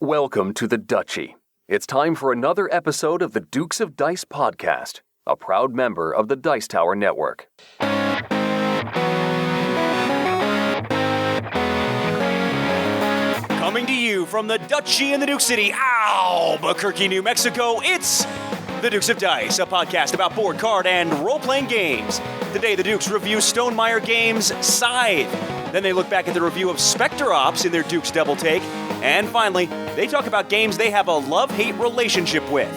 Welcome to the Duchy. It's time for another episode of the Dukes of Dice podcast, a proud member of the Dice Tower Network. Coming to you from the Duchy in the Duke City, Albuquerque, New Mexico, it's the Dukes of Dice, a podcast about board, card, and role-playing games. Today, the Dukes review Stonemaier games Scythe. Then they look back at the review of Specter Ops in their Dukes Double-Take. And finally, they talk about games they have a love-hate relationship with.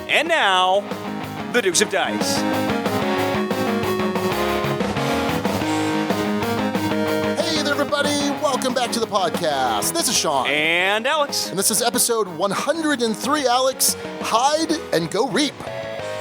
And now, the Dukes of Dice. Hey there, everybody. Welcome back to the podcast. This is Sean. And Alex. And this is episode 103, Alex. Hide and go reap.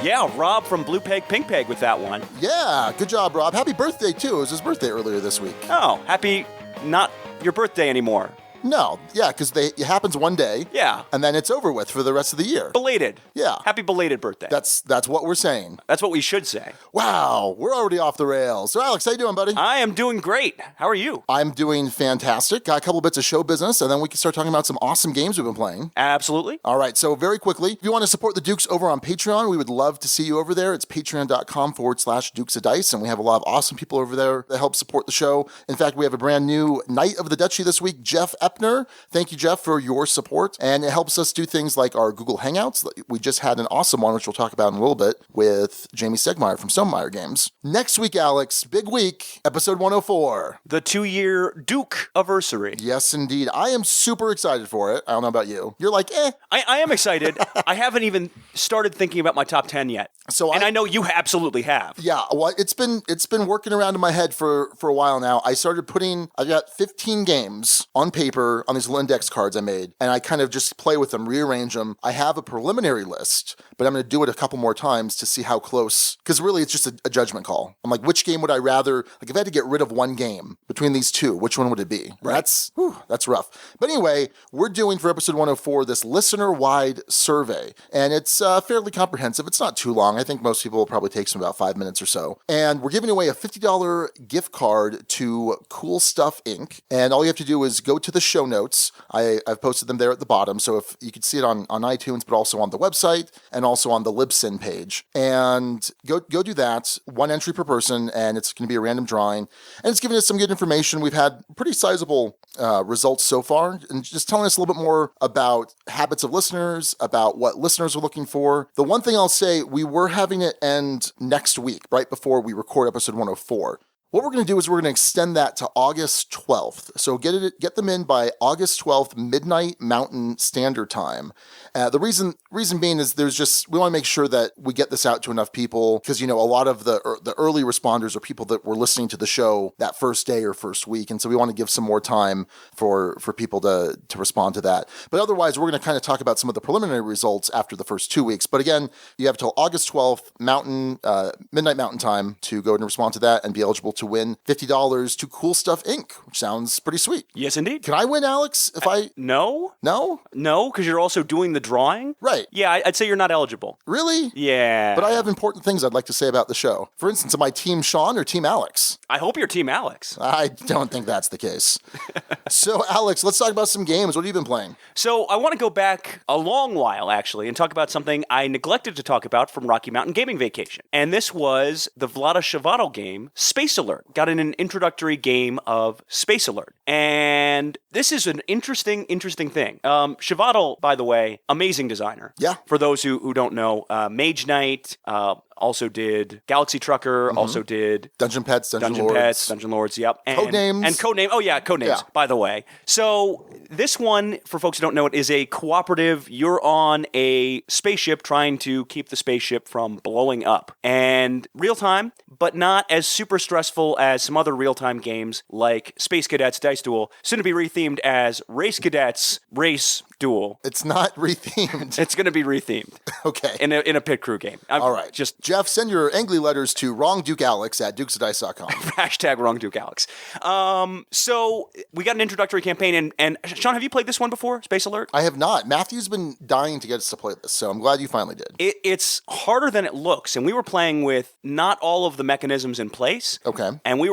Yeah, Rob from Blue Peg Pink Peg with that one. Yeah, good job, Rob. Happy birthday, too. It was his birthday earlier this week. Oh, happy not your birthday anymore. No, yeah, because it happens one day. Yeah. And then it's over with for the rest of the year. Belated. Yeah. Happy belated birthday. That's what we're saying. That's what we should say. Wow, we're already off the rails. So, Alex, how you doing, buddy? I am doing great. How are you? I'm doing fantastic. Got a couple bits of show business, and then we can start talking about some awesome games we've been playing. Absolutely. All right, so very quickly, if you want to support the Dukes over on Patreon, we would love to see you over there. It's patreon.com/Dukes of Dice, and we have a lot of awesome people over there that help support the show. In fact, we have a brand new Knight of the Duchy this week, Jeff Epner. Thank you, Jeff, for your support, and it helps us do things like our Google Hangouts. We just had an awesome one, which we'll talk about in a little bit, with Jaime from Stonemaier Games. Next week, Alex, big week, episode 104. The 2-year Duke anniversary. Yes, indeed. I am super excited for it. I don't know about you. You're like, eh. I am excited. I haven't even started thinking about my top 10 yet. And I know you absolutely have. Yeah, well, it's been working around in my head for a while now. I've got 15 games on paper on these little index cards I made, and I kind of just play with them, rearrange them. I have a preliminary list, but I'm going to do it a couple more times to see how close, because really it's just a judgment call. I'm like, which game would I rather, like if I had to get rid of one game between these two, which one would it be? Right. That's rough. But anyway, we're doing for episode 104 this listener-wide survey, and it's fairly comprehensive. It's not too long. I think most people will probably take about 5 minutes or so. And we're giving away a $50 gift card to Cool Stuff Inc. And all you have to do is go to the show notes. I've posted them there at the bottom, so if you can see it on iTunes, but also on the website and also on the Libsyn page. And go do that. One entry per person, and it's going to be a random drawing. And it's giving us some good information. We've had pretty sizable results so far, and just telling us a little bit more about habits of listeners, about what listeners are looking for. The one thing I'll say, we were having it end next week, right before we record episode 104. What we're going to do is we're going to extend that to August 12th. So get them in by August 12th, midnight Mountain Standard Time. The reason being is we want to make sure that we get this out to enough people, because, a lot of the early responders are people that were listening to the show that first day or first week. And so we want to give some more time for people to respond to that. But otherwise, we're going to kind of talk about some of the preliminary results after the first 2 weeks. But again, you have till August 12th, midnight Mountain Time, to go and respond to that and be eligible to win $50 to Cool Stuff Inc., which sounds pretty sweet. Yes, indeed. Can I win, Alex? No. No? No, because you're also doing the drawing? Right. Yeah, I'd say you're not eligible. Really? Yeah. But I have important things I'd like to say about the show. For instance, am I Team Sean or Team Alex? I hope you're Team Alex. I don't think that's the case. So, Alex, let's talk about some games. What have you been playing? So, I want to go back a long while, actually, and talk about something I neglected to talk about from Rocky Mountain Gaming Vacation. And this was the Vlada Chvátil game, Space Alert. Got in an introductory game of Space Alert. And this is an interesting thing. Chvátil, by the way, amazing designer. Yeah. For those who don't know, Mage Knight, also did Galaxy Trucker, also did Dungeon Pets, Dungeon Lords, yep. And Codenames. And Codenames, by the way. So this one, for folks who don't know it, is a cooperative. You're on a spaceship trying to keep the spaceship from blowing up. And real-time, but not as super stressful as some other real-time games like Space Cadets Dice Duel, soon to be rethemed as Race Cadets Race Duel. It's not rethemed. It's going to be rethemed. Okay. In a pit crew game. All right. Jeff, send your angry letters to wrongdukealex@dukesofdice.com. Hashtag wrongdukealex. So we got an introductory campaign, and Sean, have you played this one before, Space Alert? I have not. Matthew's been dying to get us to play this, so I'm glad you finally did. It's harder than it looks, and we were playing with not all of the mechanisms in place. Okay. And we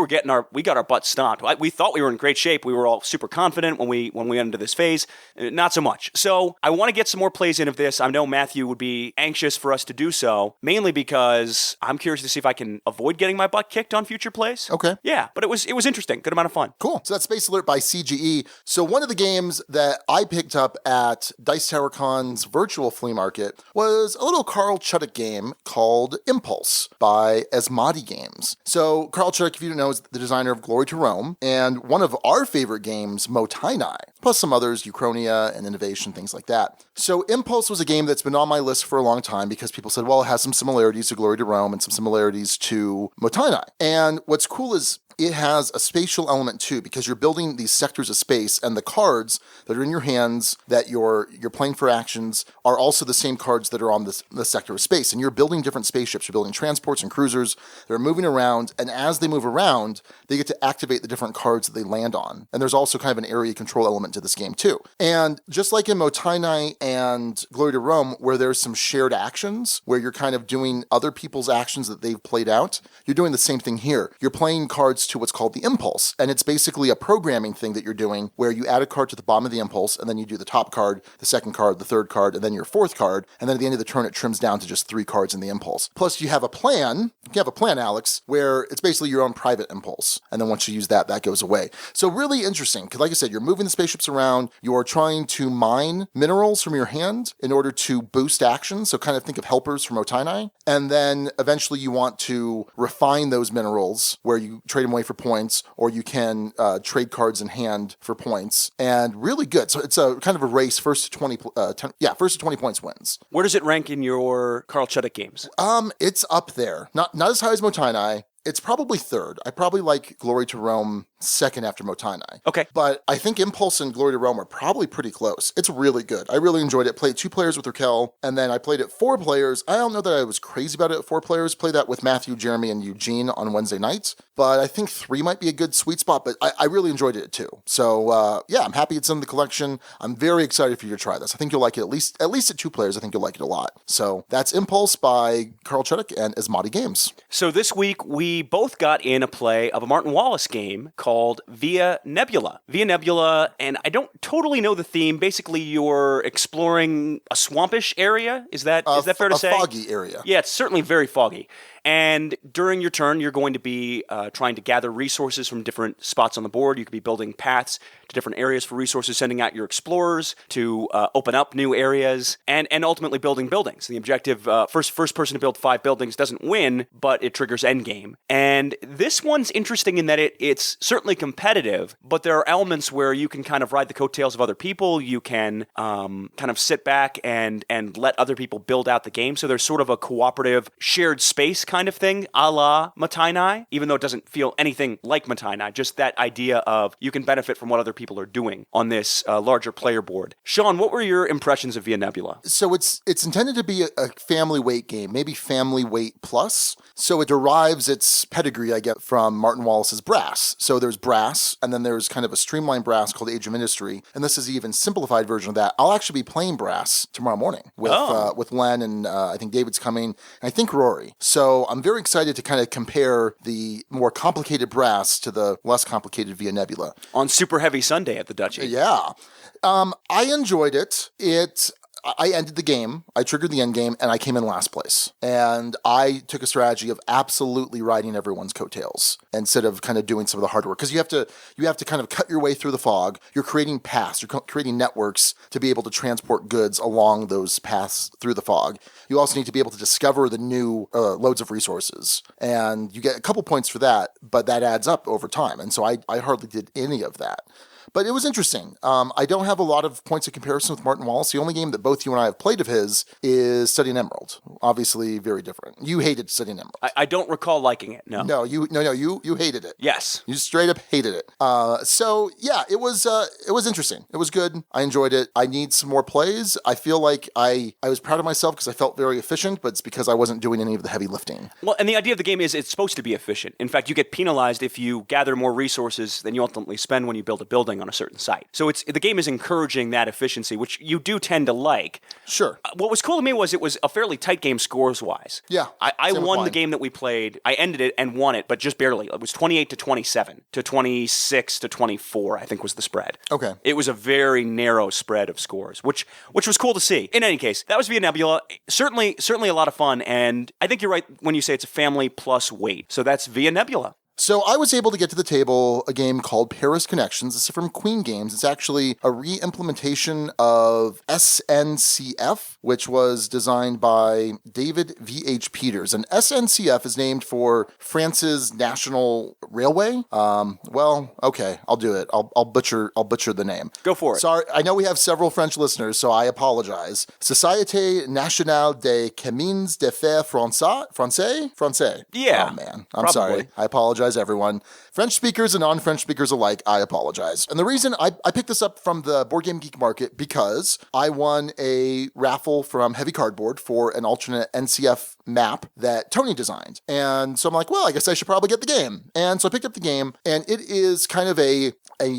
got our butts stomped. We thought we were in great shape. We were all super confident when we went into this phase. Not so much. watch. So I want to get some more plays in of this. I know Matthew would be anxious for us to do so, mainly because I'm curious to see if I can avoid getting my butt kicked on future plays. Okay. Yeah, but it was interesting. Good amount of fun. Cool. So that's Space Alert by CGE. So one of the games that I picked up at Dice Tower Con's virtual flea market was a little Carl Chuddik game called Impulse by Asmodi Games. So Carl Chuddik, if you don't know, is the designer of Glory to Rome, and one of our favorite games, Motainai, plus some others, Uchronia and Innovation, things like that. So Impulse was a game that's been on my list for a long time because people said, well, it has some similarities to Glory to Rome and some similarities to Motainai. And what's cool is it has a spatial element too, because you're building these sectors of space, and the cards that are in your hands that you're playing for actions are also the same cards that are on the sector of space. And you're building different spaceships. You're building transports and cruisers. They're moving around, and as they move around, they get to activate the different cards that they land on. And there's also kind of an area control element to this game too. And just like in Motainai and Glory to Rome, where there's some shared actions, where you're kind of doing other people's actions that they've played out, you're doing the same thing here. You're playing cards to what's called the impulse. And it's basically a programming thing that you're doing where you add a card to the bottom of the impulse, and then you do the top card, the second card, the third card, and then your fourth card. And then at the end of the turn, it trims down to just 3 cards in the impulse. Plus, you have a plan. You have a plan, Alex, where it's basically your own private impulse. And then once you use that, that goes away. So really interesting, because like I said, you're moving the spaceships around. You're trying to mine minerals from your hand in order to boost action. So kind of think of helpers from Motainai. And then eventually you want to refine those minerals where you trade them away for points, or you can trade cards in hand for points, and really good. So it's a kind of a race. First to 20 points wins. Where does it rank in your Carl Chuddik games? It's up there. Not as high as Motainai. It's probably third. I probably like Glory to Rome second after Motainai. Okay. But I think Impulse and Glory to Rome are probably pretty close. It's really good. I really enjoyed it. Played 2 players with Raquel, and then I played it 4 players. I don't know that I was crazy about it at 4 players. Played that with Matthew, Jeremy, and Eugene on Wednesday nights. But I think 3 might be a good sweet spot, but I really enjoyed it too. So yeah, I'm happy it's in the collection. I'm very excited for you to try this. I think you'll like it at least at 2 players. I think you'll like it a lot. So that's Impulse by Carl Chuddik and Asmodi Games. So this week, we both got in a play of a Martin Wallace game called Via Nebula. Via Nebula, and I don't totally know the theme. Basically, you're exploring a swampish area. Is that fair to say? A foggy area. Yeah, it's certainly very foggy. And during your turn, you're going to be trying to gather resources from different spots on the board. You could be building paths to different areas for resources, sending out your explorers to open up new areas, and ultimately building buildings. The objective, first person to build 5 buildings doesn't win, but it triggers endgame. And this one's interesting in that it's certainly competitive, but there are elements where you can kind of ride the coattails of other people. You can kind of sit back and let other people build out the game. So there's sort of a cooperative shared space kind of thing, a la Motainai, even though it doesn't feel anything like Motainai, just that idea of you can benefit from what other people are doing on this larger player board. Sean, what were your impressions of Via Nebula? So it's intended to be a family weight game, maybe family weight plus. So it derives its pedigree, I get, from Martin Wallace's Brass. So there's Brass, and then there's kind of a streamlined Brass called Age of Industry, and this is an even simplified version of that. I'll actually be playing Brass tomorrow morning with Len, and I think David's coming, and I think Rory. So I'm very excited to kind of compare the more complicated Brass to the less complicated Via Nebula. On Super Heavy Sunday at the Duchy. Yeah. I enjoyed it. I ended the game, I triggered the end game, and I came in last place. And I took a strategy of absolutely riding everyone's coattails instead of kind of doing some of the hard work. Because you have to kind of cut your way through the fog. You're creating paths, you're creating networks to be able to transport goods along those paths through the fog. You also need to be able to discover the new loads of resources. And you get a couple points for that, but that adds up over time. And so I hardly did any of that. But it was interesting. I don't have a lot of points of comparison with Martin Wallace. The only game that both you and I have played of his is Study in Emerald. Obviously, very different. You hated Study in Emerald. I don't recall liking it. No. No, you hated it. Yes. You straight up hated it. So yeah, it was interesting. It was good. I enjoyed it. I need some more plays. I feel like I was proud of myself because I felt very efficient, but it's because I wasn't doing any of the heavy lifting. Well, and the idea of the game is it's supposed to be efficient. In fact, you get penalized if you gather more resources than you ultimately spend when you build a building loading on a certain site. So the game is encouraging that efficiency, which you do tend to like. Sure. What was cool to me was it was a fairly tight game scores-wise. Yeah. I won the game that we played. I ended it and won it, but just barely. It was 28 to 27 to 26 to 24, I think was the spread. Okay. It was a very narrow spread of scores, which was cool to see. In any case, that was via Nebula. Certainly a lot of fun, and I think you're right when you say it's a family plus weight. So that's via Nebula. So I was able to get to the table a game called Paris Connections. This is from Queen Games. It's actually a re-implementation of SNCF, which was designed by David V.H. Peters. And SNCF is named for France's National Railway. Well, okay, I'll do it. I'll butcher the name. Go for it. Sorry, I know we have several French listeners, so I apologize. Société Nationale des Chemins de Fer Français? Yeah. Oh man, I'm probably. sorry. I apologize, everyone. French speakers and non-French speakers alike, I apologize. And the reason I picked this up from the Board Game Geek Market because I won a raffle from Heavy Cardboard for an alternate NCF map that Tony designed. And so I'm like, well, I guess I should probably get the game. And so I picked up the game, and it is kind of a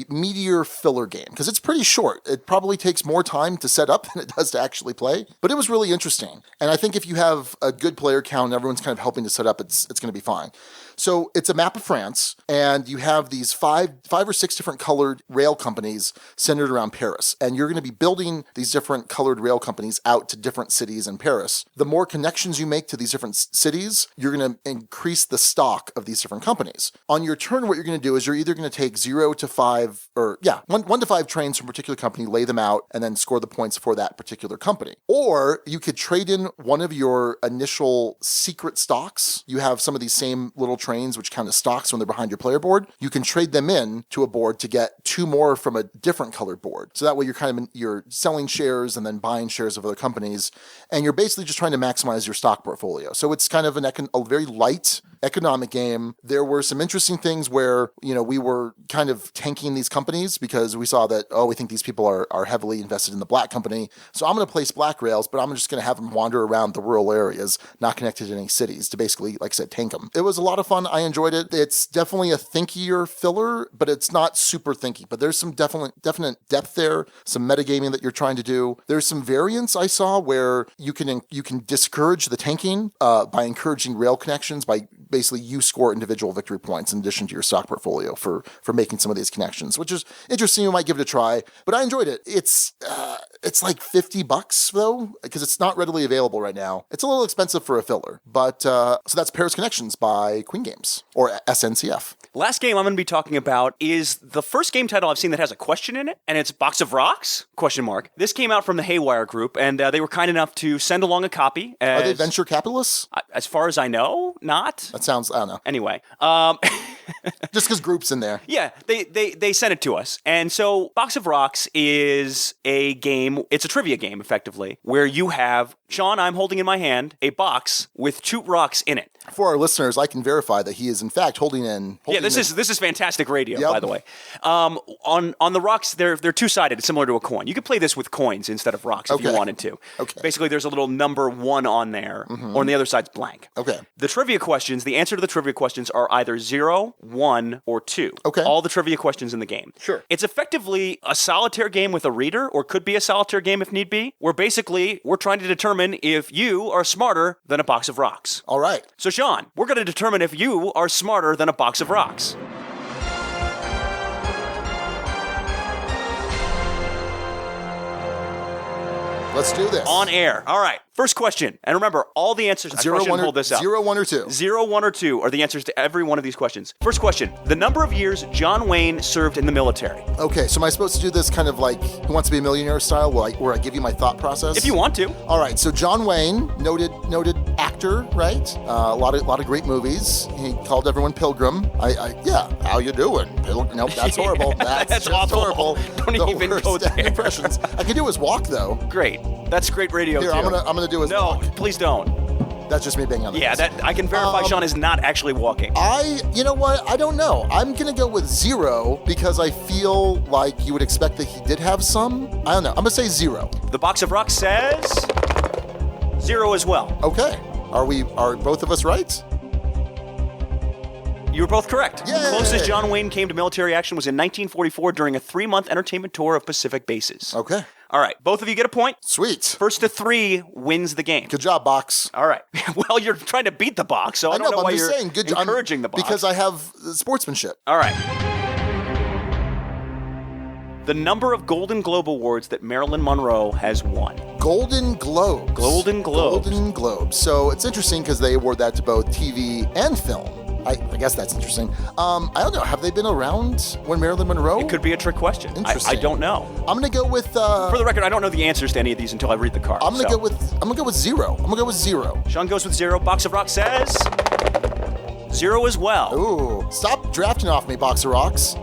meteor filler game because it's pretty short. It probably takes more time to set up than it does to actually play, but it was really interesting. And I think if you have a good player count and everyone's kind of helping to set up, it's going to be fine. So it's a map of France, and you have these five or six different colored rail companies centered around Paris. And you're going to be building these different colored rail companies out to different cities in Paris. The more connections you make to these different cities, you're going to increase the stock of these different companies. On your turn, what you're going to do is you're either going to take 1 to 5 trains from a particular company, lay them out, and then score the points for that particular company. Or you could trade in one of your initial secret stocks. You have some of these same little trains which count as stocks when they're behind your player board. You can trade them in to a board to get 2 more from a different colored board. So that way you're selling shares and then buying shares of other companies, and you're basically just trying to maximize your stock portfolio. So it's kind of a very light economic game. There were some interesting things where, we were kind of tanking these companies because we saw that, we think these people are heavily invested in the black company. So I'm going to place black rails, but I'm just going to have them wander around the rural areas, not connected to any cities, to basically, like I said, tank them. It was a lot of fun. I enjoyed it. It's definitely a thinkier filler, but it's not super thinky. But there's some definite depth there, some metagaming that you're trying to do. There's some variants I saw where you can discourage the tanking by encouraging rail connections, by basically you score individual victory points in addition to your stock portfolio for making some of these connections, which is interesting. You might give it a try, but I enjoyed it. It's like $50 though, because it's not readily available right now. It's a little expensive for a filler, but so that's Paris Connections by Queen Games, or SNCF. Last game I'm going to be talking about is the first game title I've seen that has a question in it, and it's Box of Rocks? ? This came out from the Haywire Group, and they were kind enough to send along a copy. Are they venture capitalists? As far as I know, not. That sounds, I don't know. Anyway. Just because group's in there. Yeah, they sent it to us. And so Box of Rocks is a game, it's a trivia game, effectively, where you have, Sean, I'm holding in my hand a box with 2 rocks in it. For our listeners, I can verify that he is in fact holding this is fantastic radio, Yep. by the way. On the rocks, they're 2-sided, similar to a coin. You could play this with coins instead of rocks if you wanted to. Okay. Basically, there's a little number 1 on there, or on the other side's blank. Okay. The trivia questions, the answer to the trivia questions are either 0, 1, or 2. Okay. All the trivia questions in the game. Sure. It's effectively a solitaire game with a reader, or could be a solitaire game if need be, where basically we're trying to determine if you are smarter than a box of rocks. All right. So Sean, we're going to determine if you are smarter than a box of rocks. Let's do this. On air. All right. First question. And remember, all the answers... 0, 1, hold this up. 0, 1, or 2. 0, 1, or 2 are the answers to every one of these questions. First question. The number of years John Wayne served in the military. Okay, so am I supposed to do this kind of like Who Wants to Be a Millionaire style, where I give you my thought process? If you want to. All right, so John Wayne, noted actor, right? A lot of great movies. He called everyone Pilgrim. Yeah, how you doing? Nope, that's horrible. That's awful. horrible. Don't even go there. Impressions. I can do his walk though. Great. That's great radio, Here, too. I'm gonna do his walk. No, please don't. That's just me being on the Yeah, that I can verify Sean is not actually walking. You know what? I don't know. I'm gonna go with 0 because I feel like you would expect that he did have some. I don't know. I'm gonna say 0. The box of rocks says 0 as well. Okay. Are both of us right? You were both correct. Yay! The closest John Wayne came to military action was in 1944 during a 3-month entertainment tour of Pacific bases. Okay. All right, both of you get a point. Sweet. First to 3 wins the game. Good job, Box. All right. Well, you're trying to beat the box, so I don't know why you're encouraging the box. Because I have sportsmanship. All right. The number of Golden Globe Awards that Marilyn Monroe has won. Golden Globes. Golden Globes. Golden Globes. So it's interesting because they award that to both TV and film. I guess that's interesting. I don't know. Have they been around when Marilyn Monroe? It could be a trick question. Interesting. I don't know. I'm gonna go with. For the record, I don't know the answers to any of these until I read the card. I'm gonna go with 0. I'm gonna go with 0. Sean goes with 0. Box of Rocks says 0 as well. Ooh! Stop drafting off me, Box of Rocks.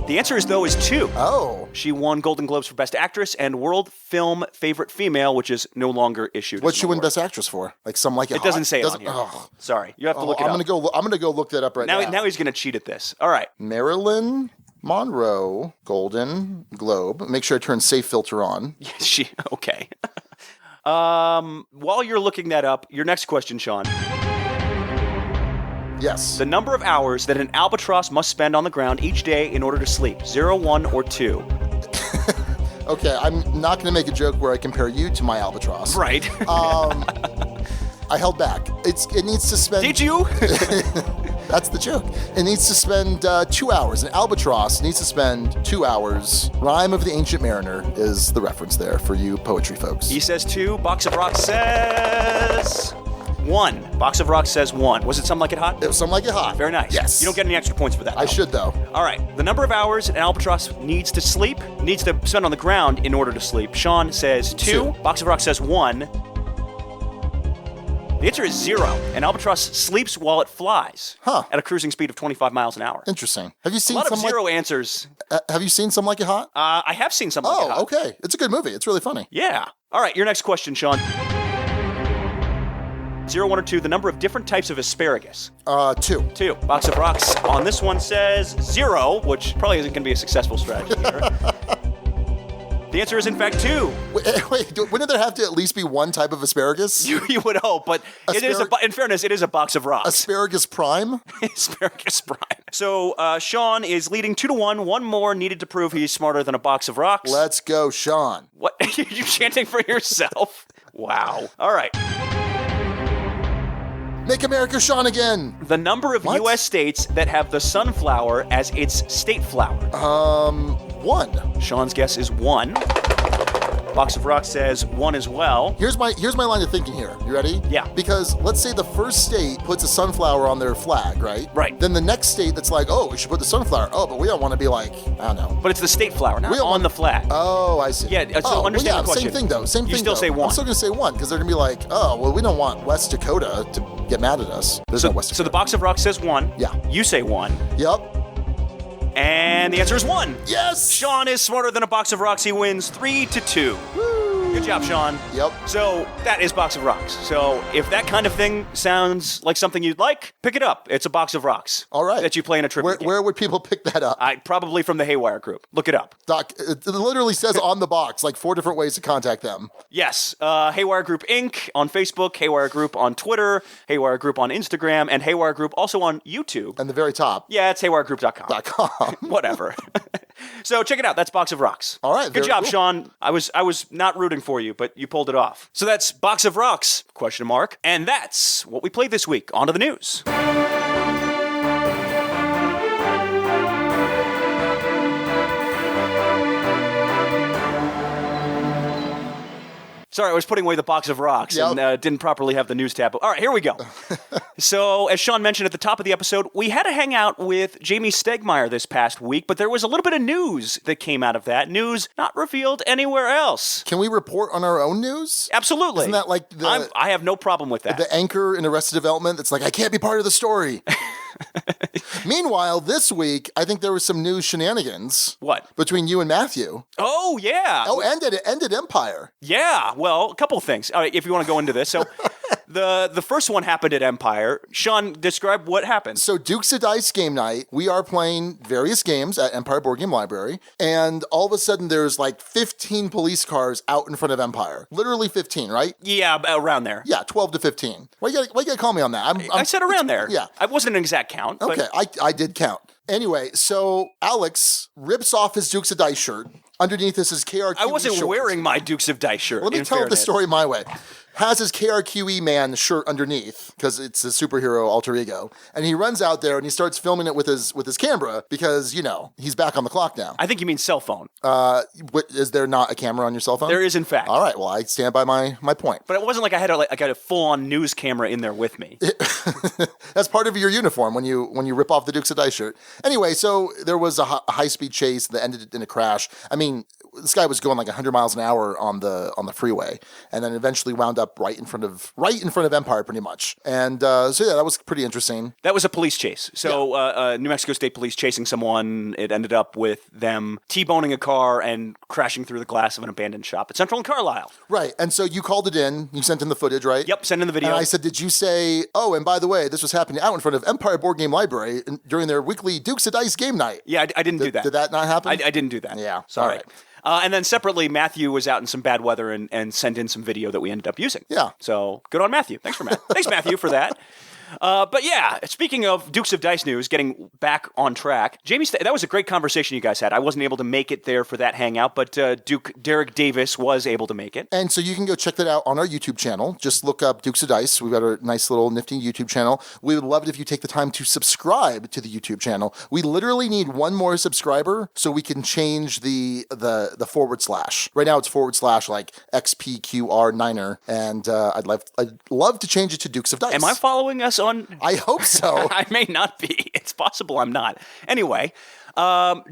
The answer is 2. Oh. She won Golden Globes for Best Actress and World Film Favorite Female, which is no longer issued. What'd she win Best Actress for? Like Some Like It Hot? It doesn't say it on here. Oh. Sorry, you have to look it I'm up. gonna go look that up right now. Now he's gonna cheat at this. All right. Marilyn Monroe, Golden Globe. Make sure I turn safe filter on. Okay. While you're looking that up, your next question, Sean. Yes. The number of hours that an albatross must spend on the ground each day in order to sleep. 0, 1, or 2. Okay, I'm not going to make a joke where I compare you to my albatross. Right. I held back. It needs to spend... Did you? That's the joke. It needs to spend 2 hours. An albatross needs to spend 2 hours. Rhyme of the Ancient Mariner is the reference there for you poetry folks. He says 2. Box of Rocks says 1. Box of Rocks says 1. Was it Something Like It Hot? It was Something Like It Hot. Very nice. Yes. You don't get any extra points for that. I should, though. All right. The number of hours an albatross needs to spend on the ground in order to sleep. Sean says 2. Box of Rocks says 1. The answer is 0. An albatross sleeps while it flies at a cruising speed of 25 miles an hour. Interesting. Have you seen a lot of 0 answers. Have you seen Something Like It Hot? I have seen Something Like It Hot. Oh, okay. It's a good movie. It's really funny. Yeah. All right. Your next question, Sean. 0, 1, or 2, the number of different types of asparagus. 2. 2. Box of Rocks on this one says 0, which probably isn't going to be a successful strategy here. The answer is, in fact, 2. Wait, wouldn't there have to at least be one type of asparagus? You would hope, but in fairness, it is a box of rocks. Asparagus prime? Asparagus prime. So Sean is leading 2-1. One more needed to prove he's smarter than a box of rocks. Let's go, Sean. What? Are you chanting for yourself? Wow. All right. Make America Sean again. The number of U.S. states that have the sunflower as its state flower. 1. Sean's guess is 1. Box of Rocks says 1 as well. Here's my line of thinking here. You ready? Yeah. Because let's say the first state puts a sunflower on their flag, right? Right. Then the next state that's like, oh, we should put the sunflower. Oh, but we don't want to be like, I don't know. But it's the state flower, not on the flag. Oh, I see. Yeah, so understand the question. Same thing, though. You still say 1. I'm still going to say 1 because they're going to be like, oh, well, we don't want West Dakota to get mad at us. There's no West Dakota. So the Box of Rocks says 1. Yeah. You say 1. Yep. And the answer is 1. Yes! Sean is smarter than a Box of Rocks. He wins 3-2. Woo! Good job, Sean. Yep. So that is Box of Rocks. So if that kind of thing sounds like something you'd like, pick it up. It's a Box of Rocks. All right. That you play in a trivia game. Where would people pick that up? Probably from the Haywire group. Look it up. Doc, it literally says on the box, like 4 different ways to contact them. Yes. Haywire Group Inc. on Facebook, Haywire Group on Twitter, Haywire Group on Instagram, and Haywire Group also on YouTube. And the very top. Yeah, it's haywiregroup.com. Whatever. So check it out. That's Box of Rocks. All right. Good job, cool. Sean. I was not rooting for you, but you pulled it off. So that's Box of Rocks, ? And that's what we played this week. On to the news. Sorry, I was putting away the Box of Rocks and didn't properly have the news tab. All right, here we go. So, as Sean mentioned at the top of the episode, we had a hangout with Jaime Stonemaier this past week, but there was a little bit of news that came out of that. News not revealed anywhere else. Can we report on our own news? Absolutely. Isn't that like I have no problem with that. The anchor in Arrested Development that's like, I can't be part of the story. Meanwhile, this week, I think there was some news shenanigans. What? Between you and Matthew. Oh, yeah. Oh, and at Empire. Yeah, well, a couple of things. All right, if you want to go into this. So The first one happened at Empire. Sean, describe what happened. So Dukes of Dice game night, we are playing various games at Empire Board Game Library, and all of a sudden there's like 15 police cars out in front of Empire. Literally 15, right? Yeah, around there. Yeah, 12 to 15. Why you gotta call me on that? I said around there. Yeah. I wasn't an exact count. Okay, I did count. Anyway, so Alex rips off his Dukes of Dice shirt. Underneath this is KRQE I wasn't shorts. wearing my Dukes of Dice shirt. Let me tell the story my way. Has his KRQE man shirt underneath because it's a superhero alter ego, and he runs out there and he starts filming it with his camera because he's back on the clock now. I think you mean cell phone. Is there not a camera on your cell phone? There is, in fact. All right. Well, I stand by my point. But it wasn't like I had a full-on news camera in there with me. That's part of your uniform when you rip off the Dukes of Dice shirt. Anyway, so there was a high-speed chase that ended in a crash. I mean, this guy was going like 100 miles an hour on the freeway, and then eventually wound up right in front of Empire, pretty much. And so yeah, that was pretty interesting. That was a police chase. So New Mexico State Police chasing someone. It ended up with them T-boning a car and crashing through the glass of an abandoned shop at Central and Carlisle. Right. And so you called it in. You sent in the footage, right? Yep. Sent in the video. And I said, did you say, oh, and by the way, this was happening out in front of Empire Board Game Library during their weekly Dukes of Dice game night? Yeah, I didn't do that. Did that not happen? I didn't do that. Yeah. Sorry. All right. And then separately, Matthew was out in some bad weather and sent in some video that we ended up using. Yeah. So good on Matthew. Thanks, Matthew, for that. But yeah, speaking of Dukes of Dice news, getting back on track, Jaime, that was a great conversation you guys had. I wasn't able to make it there for that hangout, but Duke Derek Davis was able to make it. And so you can go check that out on our YouTube channel. Just look up Dukes of Dice. We've got a nice little nifty YouTube channel. We would love it if you take the time to subscribe to the YouTube channel. We literally need one more subscriber so we can change the /. Right now it's / like XPQR9er, and I'd love to change it to Dukes of Dice. Am I following us on? I hope so. I may not be. It's possible I'm not. Anyway,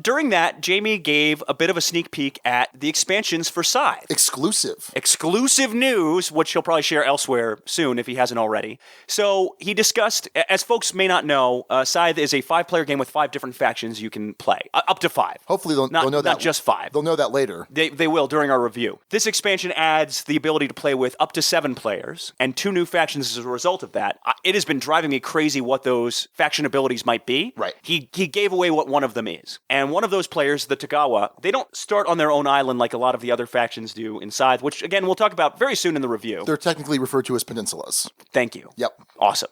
during that, Jaime gave a bit of a sneak peek at the expansions for Scythe. Exclusive news, which he'll probably share elsewhere soon if he hasn't already. So he discussed, as folks may not know, Scythe is a 5-player game with 5 different factions you can play. Up to 5. Hopefully they'll know that. Not just 5. They'll know that later. They will during our review. This expansion adds the ability to play with up to 7 players and 2 new factions as a result of that. It has been driving me crazy what those faction abilities might be. Right. He gave away what one of them is. And one of those players, the Tagawa, they don't start on their own island like a lot of the other factions do in Scythe, which, again, we'll talk about very soon in the review. They're technically referred to as peninsulas. Thank you. Yep. Awesome.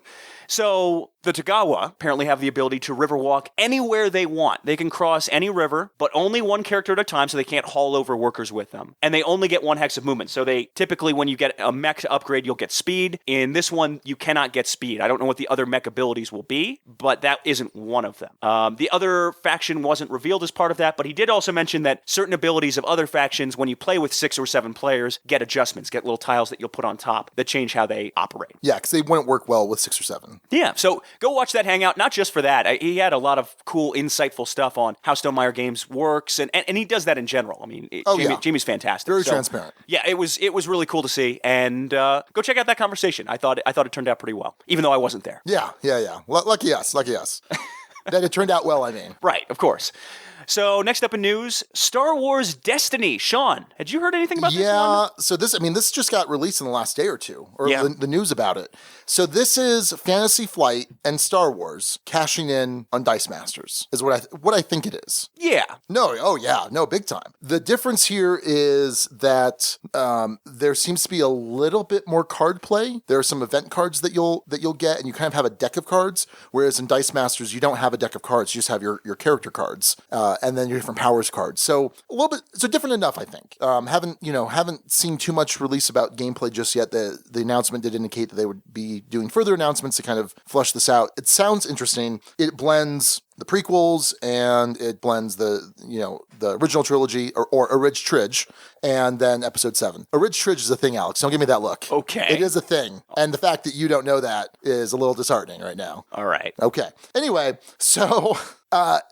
So the Tagawa apparently have the ability to riverwalk anywhere they want. They can cross any river, but only one character at a time, so they can't haul over workers with them. And they only get 1 hex of movement. So they typically, when you get a mech to upgrade, you'll get speed. In this one, you cannot get speed. I don't know what the other mech abilities will be, but that isn't one of them. The other faction wasn't revealed as part of that, but he did also mention that certain abilities of other factions, when you play with 6 or 7 players, get adjustments, get little tiles that you'll put on top that change how they operate. Yeah, because they wouldn't work well with 6 or 7. Yeah, so go watch that hangout, not just for that. He had a lot of cool, insightful stuff on how Stonemaier Games works, and he does that in general. I mean, Jaime's fantastic. Very transparent. Yeah, it was really cool to see, and go check out that conversation. I thought it turned out pretty well, even though I wasn't there. Yeah. Lucky us. That it turned out well, I mean. Right, of course. So next up in news, Star Wars Destiny. Sean, had you heard anything about this one? Yeah, so this just got released in the last day or two, or the news about it. So this is Fantasy Flight and Star Wars cashing in on Dice Masters, is what I think it is. Yeah. No, big time. The difference here is that there seems to be a little bit more card play. There are some event cards that you'll get, and you kind of have a deck of cards, whereas in Dice Masters, you don't have a deck of cards, you just have your character cards. And then your different powers cards. So a little bit, so different enough, I think. Haven't seen too much release about gameplay just yet. The announcement did indicate that they would be doing further announcements to kind of flush this out. It sounds interesting. It blends the prequels and it blends the original trilogy or Orig Tridge and then episode 7. Orig Tridge is a thing, Alex. Don't give me that look. Okay. It is a thing. And the fact that you don't know that is a little disheartening right now. All right. Okay. Anyway, so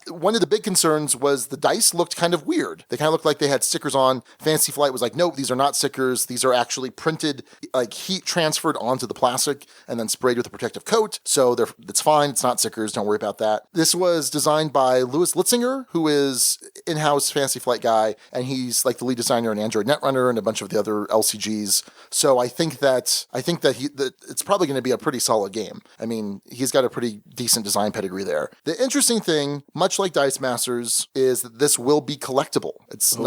one of the big concerns was the dice looked kind of weird. They kind of looked like they had stickers on. Fantasy Flight was like, nope, these are not stickers. These are actually printed, like heat transferred onto the plastic and then sprayed with a protective coat. So it's fine. It's not stickers. Don't worry about that. This was designed by Louis Litzinger, who is in-house Fantasy Flight guy, and he's like the lead designer in Android Netrunner and a bunch of the other LCGs. So I think that it's probably going to be a pretty solid game. I mean, he's got a pretty decent design pedigree there. The interesting thing, much like Dice Masters, is that this will be collectible. It's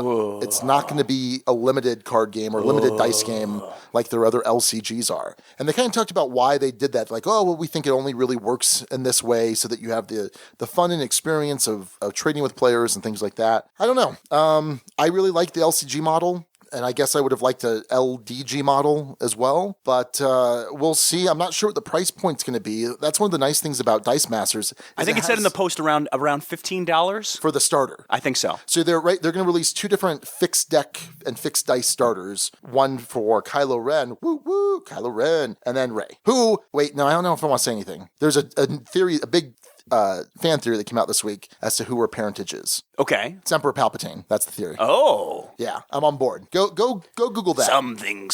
not going to be a limited card game or limited dice game like their other LCGs are. And they kind of talked about why they did that. Like, oh, well, we think it only really works in this way so that you have the fun and experience of trading with players and things like that. I don't know. I really like the LCG model. And I guess I would have liked a LDG model as well, but we'll see. I'm not sure what the price point's going to be. That's one of the nice things about Dice Masters. I think it said in the post around $15 for the starter. I think so. So they're going to release 2 different fixed deck and fixed dice starters. One for Kylo Ren, Kylo Ren, and then Rey. I don't know if I want to say anything. There's a theory, a big fan theory that came out this week as to who her parentage is. Okay. It's Emperor Palpatine. That's the theory. Oh. Yeah, I'm on board. Go Google that. Something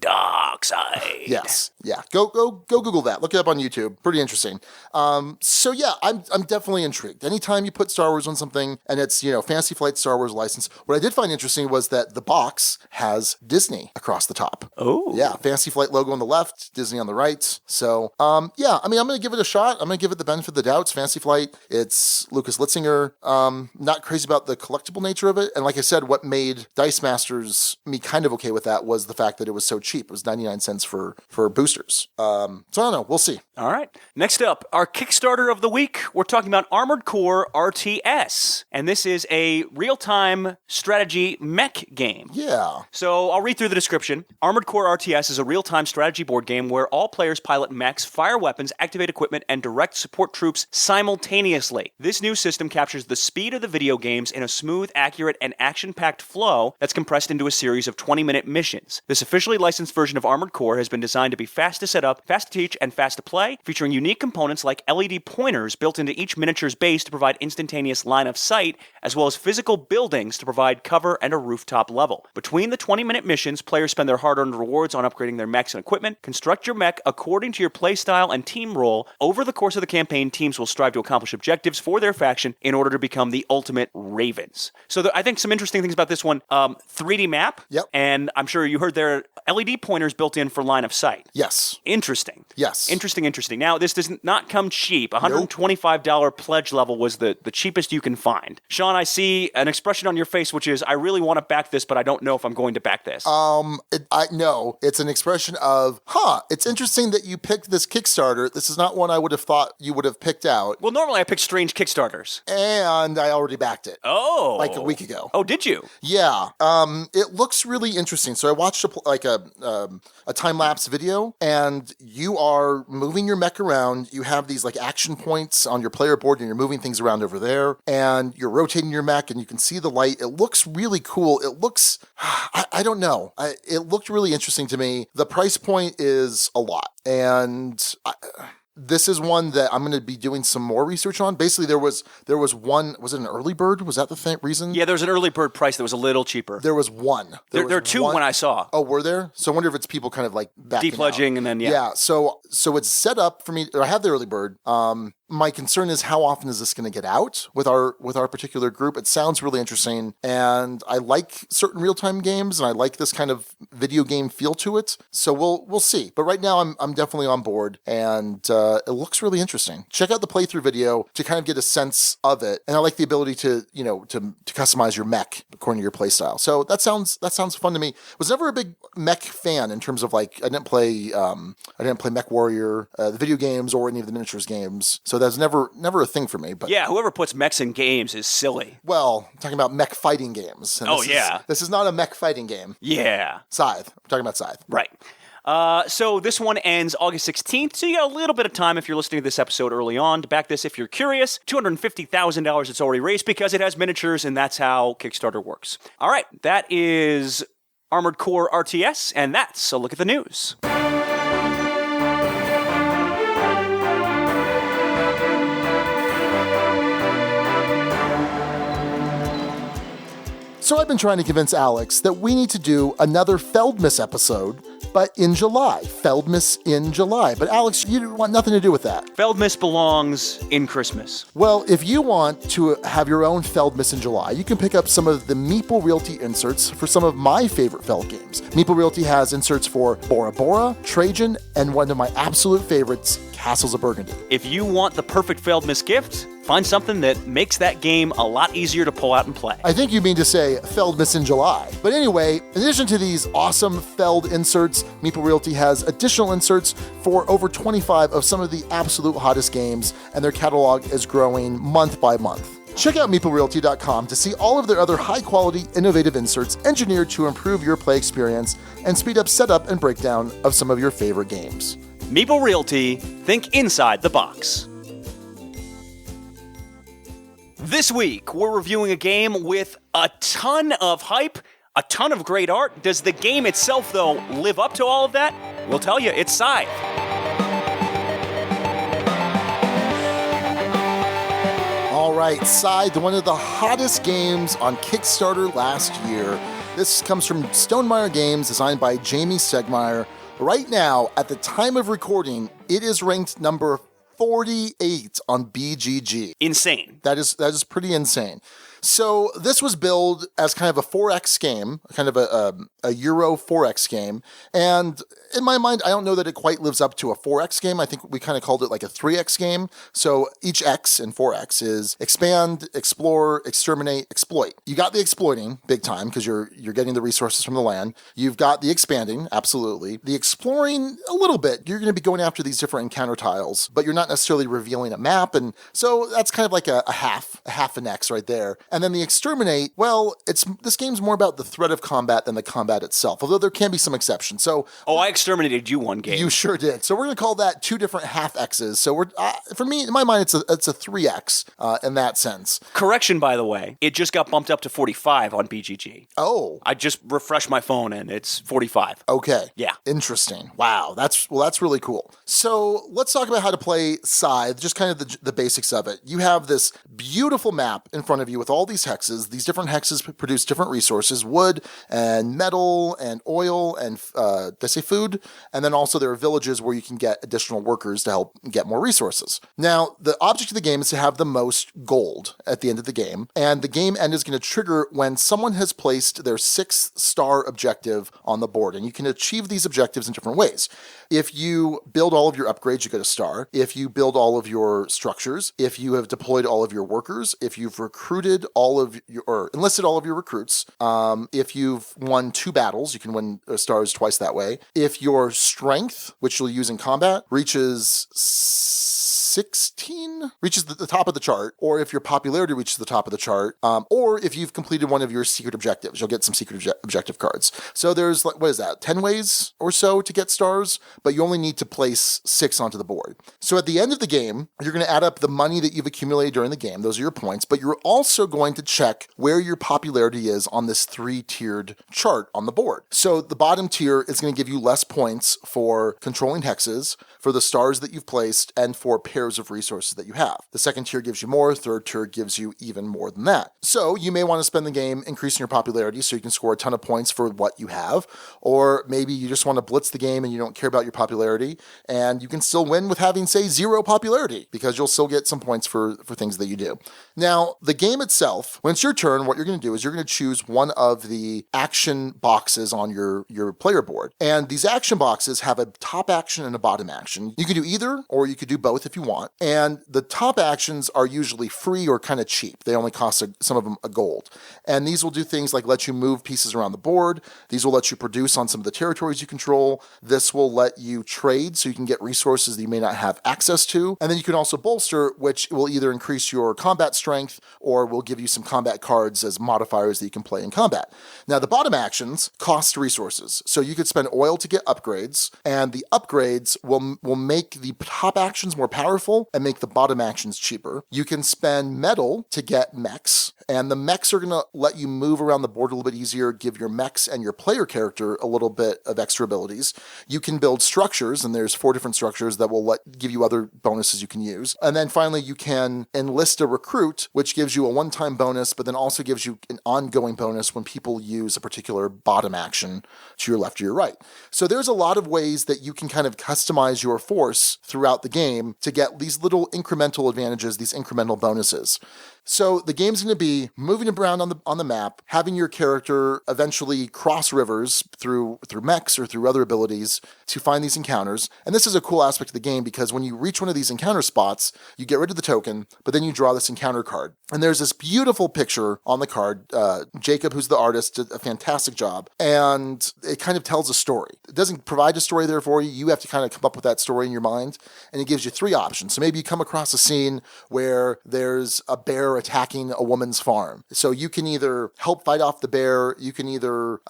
dark side. Yes. Yeah. Go Google that. Look it up on YouTube. Pretty interesting. So yeah, I'm definitely intrigued. Anytime you put Star Wars on something and it's, Fantasy Flight Star Wars license, what I did find interesting was that the box has Disney across the top. Oh. Yeah, Fantasy Flight logo on the left, Disney on the right. So, yeah, I mean, I'm going to give it a shot. I'm going to give it the benefit of the doubt. It's Fantasy Flight. It's Lucas Litzinger. Not crazy about the collectible nature of it. And like I said, what made Dice Masters me kind of okay with that was the fact that it was so cheap. It was 99 cents for boosters. So I don't know. We'll see. All right. Next up, our Kickstarter of the week. We're talking about Armored Core RTS. And this is a real-time strategy mech game. Yeah. So I'll read through the description. Armored Core RTS is a real-time strategy board game where all players pilot mechs, fire weapons, activate equipment, and direct support troops simultaneously. This new system captures the speed of the video games in a smooth, accurate, and action-packed flow that's compressed into a series of 20-minute missions. This officially licensed version of Armored Core has been designed to be fast to set up, fast to teach, and fast to play, featuring unique components like LED pointers built into each miniature's base to provide instantaneous line of sight, as well as physical buildings to provide cover and a rooftop level. Between the 20-minute missions, players spend their hard-earned rewards on upgrading their mechs and equipment. Construct your mech according to your playstyle and team role. Over the course of the campaign, teams will strive to accomplish objectives for their faction in order to become the ultimate Ravens. So I think some interesting things about this one. 3D map. Yep. And I'm sure you heard there are LED pointers built in for line of sight. Yes. Interesting. Yes. Interesting. Now, this does not come cheap. $125 pledge level was the cheapest you can find. Sean, I see an expression on your face, which is, I really want to back this, but I don't know if I'm going to back this. No, it's an expression of, it's interesting that you picked this Kickstarter. This is not one I would have thought you would have picked out. Well, normally I pick strange Kickstarters. And I already backed it. Oh. Like a week ago. Oh, did you? Yeah. It looks really interesting. So I watched a time-lapse video, and you are moving your mech around. You have these like action points on your player board, and you're moving things around over there, and you're rotating your mech, and you can see the light. It looks really cool. It looks, I don't know. It looked really interesting to me. The price point is a lot, and this is one that I'm going to be doing some more research on. Basically, there was one. Was it an early bird? Was that the reason? Yeah, there was an early bird price that was a little cheaper. There was one. There were two when I saw. Oh, were there? So I wonder if it's people kind of like backing defledging out. And then Yeah. So it's set up for me. I have the early bird. My concern is how often is this going to get out with our particular group? It sounds really interesting, and I like certain real-time games, and I like this kind of video game feel to it. So we'll see. But right now, I'm definitely on board, and it looks really interesting. Check out the playthrough video to kind of get a sense of it, and I like the ability to customize your mech according to your playstyle. So that sounds fun to me. Was never a big mech fan in terms of like I didn't play Mech Warrior, the video games, or any of the miniatures games. So that's never a thing for me. But yeah, whoever puts mechs in games is silly. Well, I'm talking about mech fighting games. And this is not a mech fighting game. Yeah. Scythe. I'm talking about Scythe. Right. So this one ends August 16th, so you got a little bit of time if you're listening to this episode early on to back this if you're curious. $250,000 it's already raised because it has miniatures, and that's how Kickstarter works. All right, that is Armored Core RTS, and that's a look at the news. So I've been trying to convince Alex that we need to do another Feldmas episode but in July. Feldmas in July. But Alex, you want nothing to do with that. Feldmas belongs in Christmas. Well, if you want to have your own Feldmas in July, you can pick up some of the Meeple Realty inserts for some of my favorite Feld games. Meeple Realty has inserts for Bora Bora, Trajan, and one of my absolute favorites, Castles of Burgundy. If you want the perfect Feldmas gift, find something that makes that game a lot easier to pull out and play. I think you mean to say Feldmas in July. But anyway, in addition to these awesome Feld inserts, Meeple Realty has additional inserts for over 25 of some of the absolute hottest games, and their catalog is growing month by month. Check out MeepleRealty.com to see all of their other high-quality, innovative inserts engineered to improve your play experience and speed up setup and breakdown of some of your favorite games. Meeple Realty, think inside the box. This week, we're reviewing a game with a ton of hype, a ton of great art. Does the game itself, though, live up to all of that? We'll tell you, it's Scythe. All right, Scythe, one of the hottest games on Kickstarter last year. This comes from Stonemaier Games, designed by Jaime Stegmaier. Right now, at the time of recording, it is ranked number 48 on BGG. Insane. That is pretty insane. So this was billed as kind of a 4X game, kind of a Euro 4X game. And in my mind, I don't know that it quite lives up to a 4X game. I think we kind of called it like a 3X game. So each X in 4X is expand, explore, exterminate, exploit. You got the exploiting big time because you're getting the resources from the land. You've got the expanding, absolutely. The exploring, a little bit. You're going to be going after these different encounter tiles, but you're not necessarily revealing a map. And so that's kind of like a half an X right there. And then the exterminate, well, this game's more about the threat of combat than the combat itself, although there can be some exceptions. So, I exterminated you one game. You sure did. So we're going to call that two different half X's. So for me, in my mind, it's a 3X in that sense. Correction, by the way, it just got bumped up to 45 on BGG. Oh. I just refreshed my phone and it's 45. Okay. Yeah. Interesting. Wow. That's really cool. So let's talk about how to play Scythe, just kind of the basics of it. You have this beautiful map in front of you with all these hexes. These different hexes produce different resources, wood and metal and oil and, did I say food? And then also there are villages where you can get additional workers to help get more resources. Now, the object of the game is to have the most gold at the end of the game, and the game end is going to trigger when someone has placed their 6-star objective on the board, and you can achieve these objectives in different ways. If you build all of your upgrades, you get a star. If you build all of your structures, if you have deployed all of your workers, if you've recruited enlisted all of your recruits, if you've won 2 battles, you can win stars twice that way. If your strength, which you'll use in combat, reaches 16, reaches the top of the chart, or if your popularity reaches the top of the chart, or if you've completed one of your secret objectives, you'll get some secret objective cards. So there's, 10 ways or so to get stars, but you only need to place 6 onto the board. So at the end of the game, you're going to add up the money that you've accumulated during the game. Those are your points, but you're also going to check where your popularity is on this 3-tiered chart on the board. So the bottom tier is going to give you less points for controlling hexes, for the stars that you've placed, and for pairs of resources that you have. The second tier gives you more, third tier gives you even more than that. So you may want to spend the game increasing your popularity so you can score a ton of points for what you have, or maybe you just want to blitz the game and you don't care about your popularity, and you can still win with having, say, 0 popularity, because you'll still get some points for things that you do. Now, the game itself, when it's your turn, what you're going to do is you're going to choose one of the action boxes on your player board, and these action boxes have a top action and a bottom action. You can do either, or you could do both if you want. And the top actions are usually free or kind of cheap. They only cost some of them a gold. And these will do things like let you move pieces around the board. These will let you produce on some of the territories you control. This will let you trade so you can get resources that you may not have access to. And then you can also bolster, which will either increase your combat strength or will give you some combat cards as modifiers that you can play in combat. Now, the bottom actions cost resources. So you could spend oil to get upgrades, and the upgrades will make the top actions more powerful powerful and make the bottom actions cheaper. You can spend metal to get mechs, and the mechs are going to let you move around the board a little bit easier, give your mechs and your player character a little bit of extra abilities. You can build structures, and there's 4 different structures that will give you other bonuses you can use. And then finally, you can enlist a recruit, which gives you a one-time bonus, but then also gives you an ongoing bonus when people use a particular bottom action to your left or your right. So there's a lot of ways that you can kind of customize your force throughout the game to get these little incremental advantages, these incremental bonuses. So the game's going to be moving around on the map, having your character eventually cross rivers through mechs or through other abilities to find these encounters. And this is a cool aspect of the game because when you reach one of these encounter spots, you get rid of the token, but then you draw this encounter card. And there's this beautiful picture on the card. Jacob, who's the artist, did a fantastic job. And it kind of tells a story. It doesn't provide a story there for you. You have to kind of come up with that story in your mind. And it gives you 3 options. So maybe you come across a scene where there's a bear attacking a woman's farm. So you can either help fight off the bear, you can either,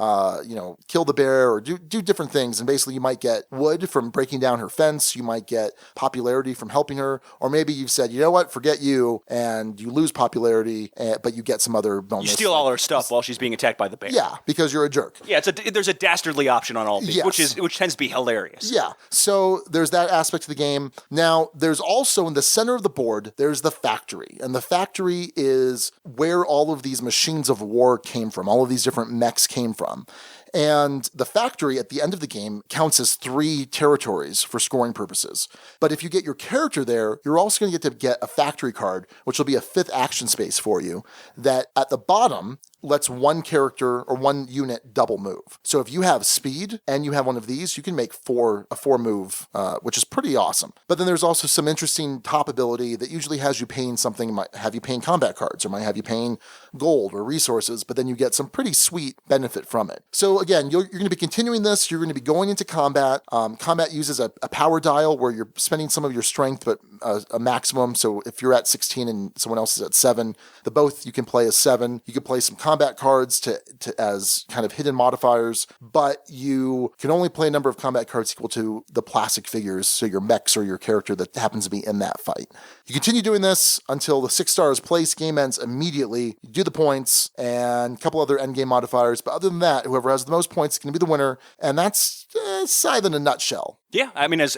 kill the bear or do different things. And basically you might get wood from breaking down her fence. You might get popularity from helping her. Or maybe you've said, you know what, forget you, and you lose popularity, but you get some other bonus. You steal all her stuff while she's being attacked by the bear. Yeah, because you're a jerk. Yeah, there's a dastardly option on all these, yes. which tends to be hilarious. Yeah, so there's that aspect of the game. Now, there's also in the center of the board, there's the factory. And the factory is where all of these machines of war came from, all of these different mechs came from. And the factory at the end of the game counts as 3 territories for scoring purposes. But if you get your character there, you're also going to get a factory card, which will be a 5th action space for you, that at the bottom lets one character or one unit double move. So if you have speed and you have one of these, you can make a 4 move, which is pretty awesome. But then there's also some interesting top ability that usually has you paying something, might have you paying combat cards or might have you paying gold or resources, but then you get some pretty sweet benefit from it. So again, you're going to be continuing this. You're going to be going into combat. Combat uses a power dial where you're spending some of your strength, but a maximum. So if you're at 16 and someone else is at 7, you can play as 7. You can play some combat cards to as kind of hidden modifiers, but you can only play a number of combat cards equal to the plastic figures, so your mechs or your character that happens to be in that fight. You continue doing this until the 6 stars place, game ends immediately. You do the points and a couple other endgame modifiers, but other than that, whoever has the most points is going to be the winner, and that's Scythe in a nutshell. Yeah, I mean, as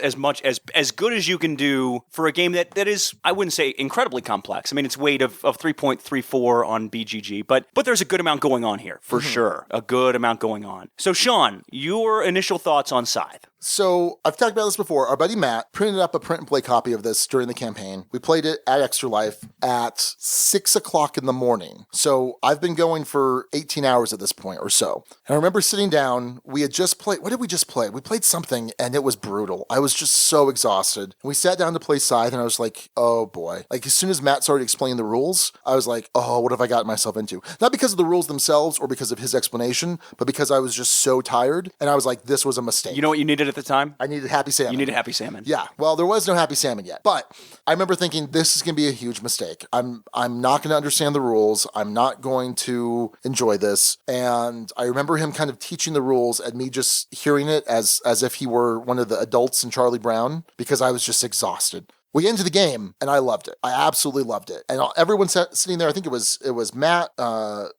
good as you can do for a game that is, I wouldn't say incredibly complex. I mean, it's weight of 3.34 on BGG, but there's a good amount going on here, for sure. A good amount going on. So, Sean, your initial thoughts on Scythe? So, I've talked about this before. Our buddy Matt printed up a print and play copy of this during the campaign. We played it at Extra Life at 6 o'clock in the morning. So, I've been going for 18 hours at this point or so. And I remember sitting down, we had just played, what did we just play? We played something and it was brutal. I was just so exhausted. We sat down to play Scythe and I was like, oh boy. Like as soon as Matt started explaining the rules, I was like, oh, what have I gotten myself into? Not because of the rules themselves or because of his explanation, but because I was just so tired and I was like, this was a mistake. You know what you needed at the time? I needed Happy Salmon. You needed Happy Salmon. Yeah. Well, there was no Happy Salmon yet, but I remember thinking this is going to be a huge mistake. I'm not going to understand the rules. I'm not going to enjoy this. And I remember him kind of teaching the rules and me just hearing it as if he were one of the adults in Charlie Brown because I was just exhausted. We get into the game, and I loved it. I absolutely loved it. And everyone sitting there, I think it was Matt,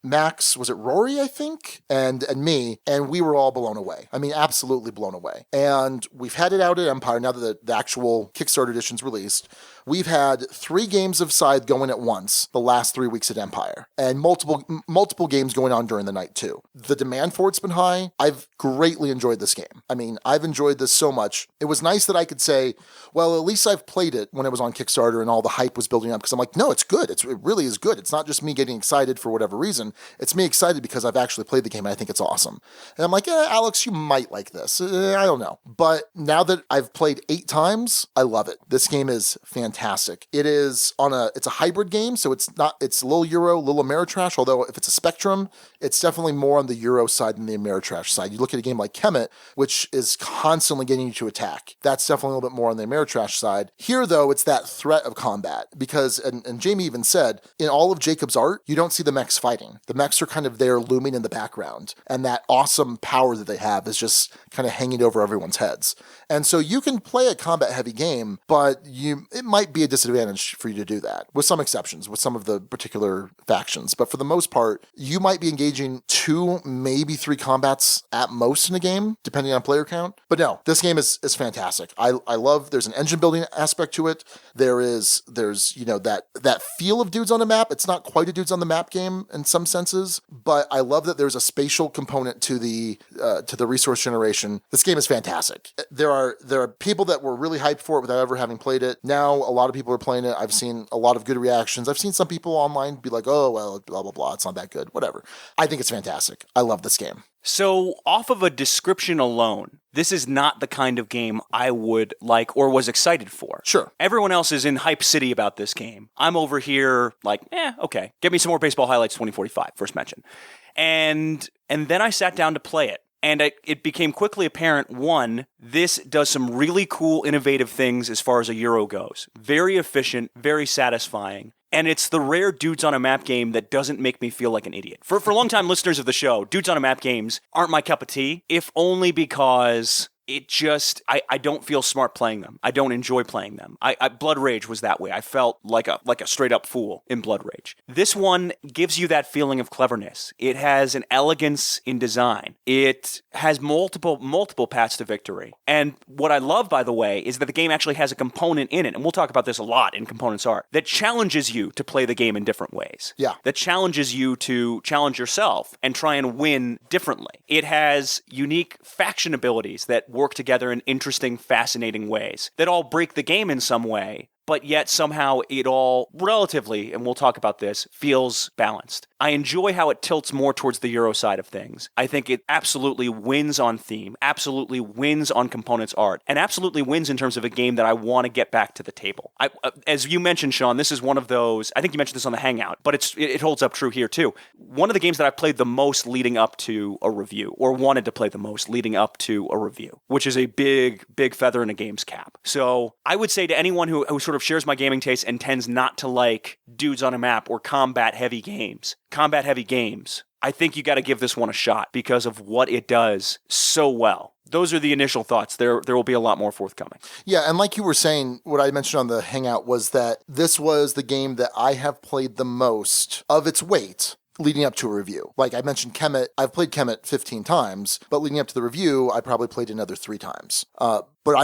Max, was it Rory, I think, and me, and we were all blown away. I mean, absolutely blown away. And we've had it out at Empire, now that the actual Kickstarter edition's released. We've had 3 games of Scythe going at once the last 3 weeks at Empire, and multiple games going on during the night, too. The demand for it's been high. I've greatly enjoyed this game. I mean, I've enjoyed this so much. It was nice that I could say, well, at least I've played it when it was on Kickstarter and all the hype was building up, because I'm like, no, it's good. It really is good. It's not just me getting excited for whatever reason. It's me excited because I've actually played the game and I think it's awesome. And I'm like, Alex, you might like this. I don't know. But now that I've played 8 times, I love it. This game is fantastic. It's a hybrid game, so it's a little Euro, little Ameritrash, although if it's a Spectrum, it's definitely more on the Euro side than the Ameritrash side. You look at a game like Kemet, which is constantly getting you to attack. That's definitely a little bit more on the Ameritrash side. Here, though, though, it's that threat of combat because, and Jaime even said, in all of Jacob's art, you don't see the mechs fighting. The mechs are kind of there looming in the background, and that awesome power that they have is just kind of hanging over everyone's heads. And so you can play a combat-heavy game, but it might be a disadvantage for you to do that, with some exceptions, with some of the particular factions. But for the most part, you might be engaging 2, maybe 3 combats at most in a game, depending on player count. But no, this game is fantastic. I love, there's an engine building aspect to it. There's that feel of dudes on a map. It's not quite a dudes on the map game in some senses, but I love that there's a spatial component to the resource generation. This game is fantastic. There are people that were really hyped for it without ever having played it. Now a lot of people are playing it. I've seen a lot of good reactions. I've seen some people online be like, oh, well, blah, blah, blah. It's not that good. Whatever. I think it's fantastic. I love this game. So, off of a description alone, this is not the kind of game I would like or was excited for. Sure. Everyone else is in hype city about this game. I'm over here like, okay. Give me some more Baseball Highlights 2045, first mention. And then I sat down to play it. And it became quickly apparent, one, this does some really cool, innovative things as far as a Euro goes. Very efficient, very satisfying. And it's the rare dudes on a map game that doesn't make me feel like an idiot. For longtime listeners of the show, dudes on a map games aren't my cup of tea, if only because it just, I don't feel smart playing them. I don't enjoy playing them. Blood Rage was that way. I felt like a straight up fool in Blood Rage. This one gives you that feeling of cleverness. It has an elegance in design. It has multiple paths to victory. And what I love, by the way, is that the game actually has a component in it, and we'll talk about this a lot in Components Art, that challenges you to play the game in different ways. Yeah. That challenges you to challenge yourself and try and win differently. It has unique faction abilities that work together in interesting, fascinating ways that all break the game in some way, but yet somehow it all relatively, and we'll talk about this, feels balanced. I enjoy how it tilts more towards the Euro side of things. I think it absolutely wins on theme, absolutely wins on components art, and absolutely wins in terms of a game that I want to get back to the table. As you mentioned, Sean, this is one of those, I think you mentioned this on the Hangout, but it holds up true here too. One of the games that I played the most leading up to a review, or wanted to play the most leading up to a review, which is a big, big feather in a game's cap. So I would say to anyone who sort of shares my gaming taste and tends not to like dudes on a map or combat-heavy games, I think you got to give this one a shot because of what it does so well. Those are the initial thoughts. There will be a lot more forthcoming. Yeah, and like you were saying, what I mentioned on the Hangout was that this was the game that I have played the most of its weight leading up to a review. Like I mentioned Kemet, I've played Kemet 15 times, but leading up to the review, I probably played another 3 times. But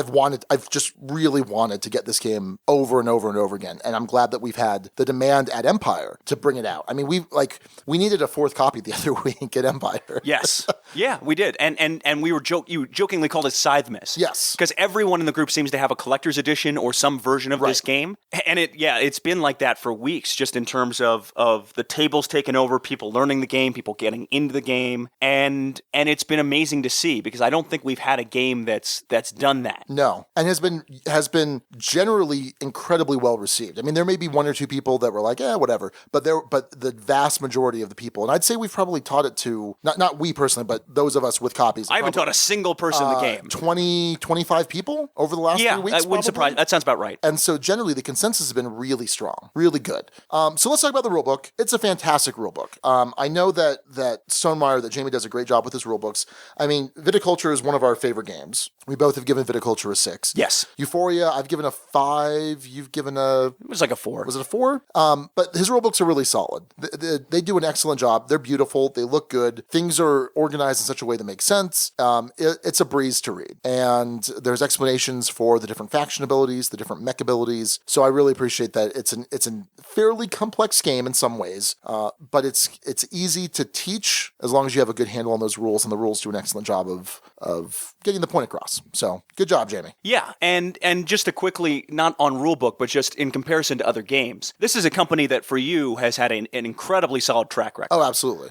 I've just really wanted to get this game over and over and over again. And I'm glad that we've had the demand at Empire to bring it out. I mean, we needed a 4th copy the other week at Empire. Yes. Yeah, we did. And you jokingly called it Scythe-miss. Yes. Because everyone in the group seems to have a collector's edition or some version of this game. And it's been like that for weeks, just in terms of the tables taking over, people learning the game, people getting into the game. And it's been amazing to see because I don't think we've had a game that's done that. No, and has been generally incredibly well received. I mean, there may be 1 or 2 people that were like, whatever, but the vast majority of the people, and I'd say we've probably taught it to not we personally, but those of us with copies. I haven't taught a single person the game. 20, 25 people over the last 3 weeks. That wouldn't surprise. That sounds about right. And so generally, the consensus has been really strong, really good. So let's talk about the rulebook. It's a fantastic rulebook. I know that Stonemaier, that Jaime does a great job with his rulebooks. I mean, Viticulture is one of our favorite games. We both have given Viticulture a 6. Yes. Euphoria, I've given a 5. You've given It was like a 4. Was it a 4? But his rulebooks are really solid. They do an excellent job. They're beautiful. They look good. Things are organized in such a way that makes sense. It's a breeze to read. And there's explanations for the different faction abilities, the different mech abilities. So I really appreciate that. It's a fairly complex game in some ways, but it's easy to teach as long as you have a good handle on those rules, and the rules do an excellent job of getting the point across. So good job, Jaime. Yeah, and just to quickly, not on rulebook, but just in comparison to other games, this is a company that for you has had an incredibly solid track record. Oh, absolutely.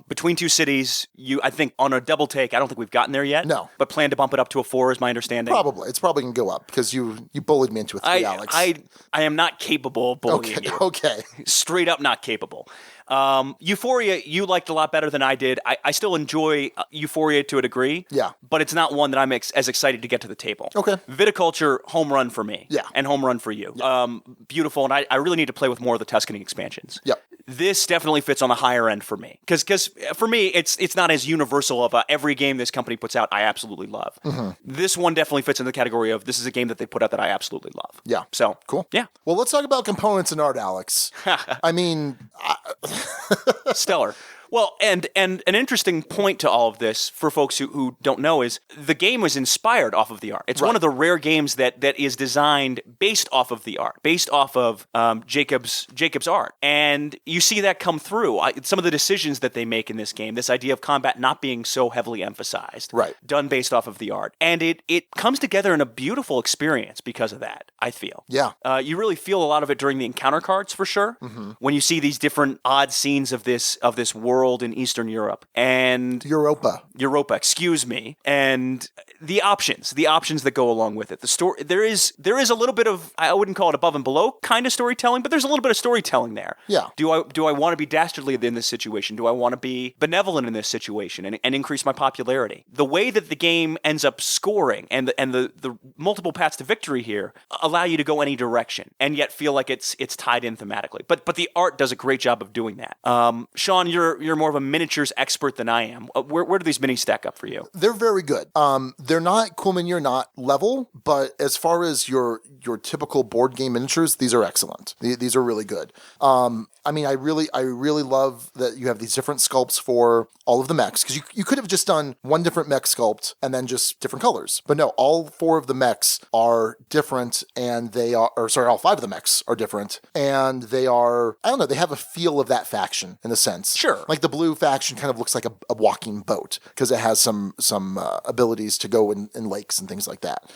Between 2 cities, I think on a double take, I don't think we've gotten there yet. No. But plan to bump it up to a 4 is my understanding. Probably. It's probably going to go up because you bullied me into a 3, Alex. I am not capable of bullying you. Okay. Straight up not capable. Euphoria, you liked a lot better than I did. I still enjoy Euphoria to a degree. Yeah. But it's not one that I'm as excited to get to the table. Okay. Viticulture, home run for me. Yeah. And home run for you. Yeah. Beautiful, and I really need to play with more of the Tuscany expansions. Yep. This definitely fits on the higher end for me. Because for me, it's not as universal of every game this company puts out I absolutely love. Mm-hmm. This one definitely fits in the category of this is a game that they put out that I absolutely love. Yeah. So, cool. Yeah. Well, let's talk about components and art, Alex. I mean... Stellar. Well, and an interesting point to all of this for folks who don't know is the game was inspired off of the art. It's one of the rare games that is designed based off of the art, based off of Jacob's art. And you see that come through. Some of the decisions that they make in this game, this idea of combat not being so heavily emphasized, done based off of the art. And it comes together in a beautiful experience because of that, I feel. Yeah. You really feel a lot of it during the encounter cards, for sure, when you see these different odd scenes of this world in Eastern Europe and Europa, excuse me, and the options that go along with it. The story there is a little bit of, I wouldn't call it above and below kind of storytelling, but there's a little bit of storytelling there. Yeah. Do I want to be dastardly in this situation? Do I want to be benevolent in this situation and increase my popularity? The way that the game ends up scoring and the multiple paths to victory here allow you to go any direction and yet feel like it's tied in thematically. But the art does a great job of doing that. Sean, you're more of a miniatures expert than I am. Where do these minis stack up for you? They're very good. They're not cool miniature, not level, but as far as your typical board game miniatures, these are excellent. These are really good. I mean, I really love that you have these different sculpts for all of the mechs, because you could have just done one different mech sculpt and then just different colors. But no, all 4 of the mechs are different, and all 5 of the mechs are different, and they are, I don't know, they have a feel of that faction in a sense. Sure. Like the blue faction kind of looks like a walking boat because it has some abilities to go in lakes and things like that.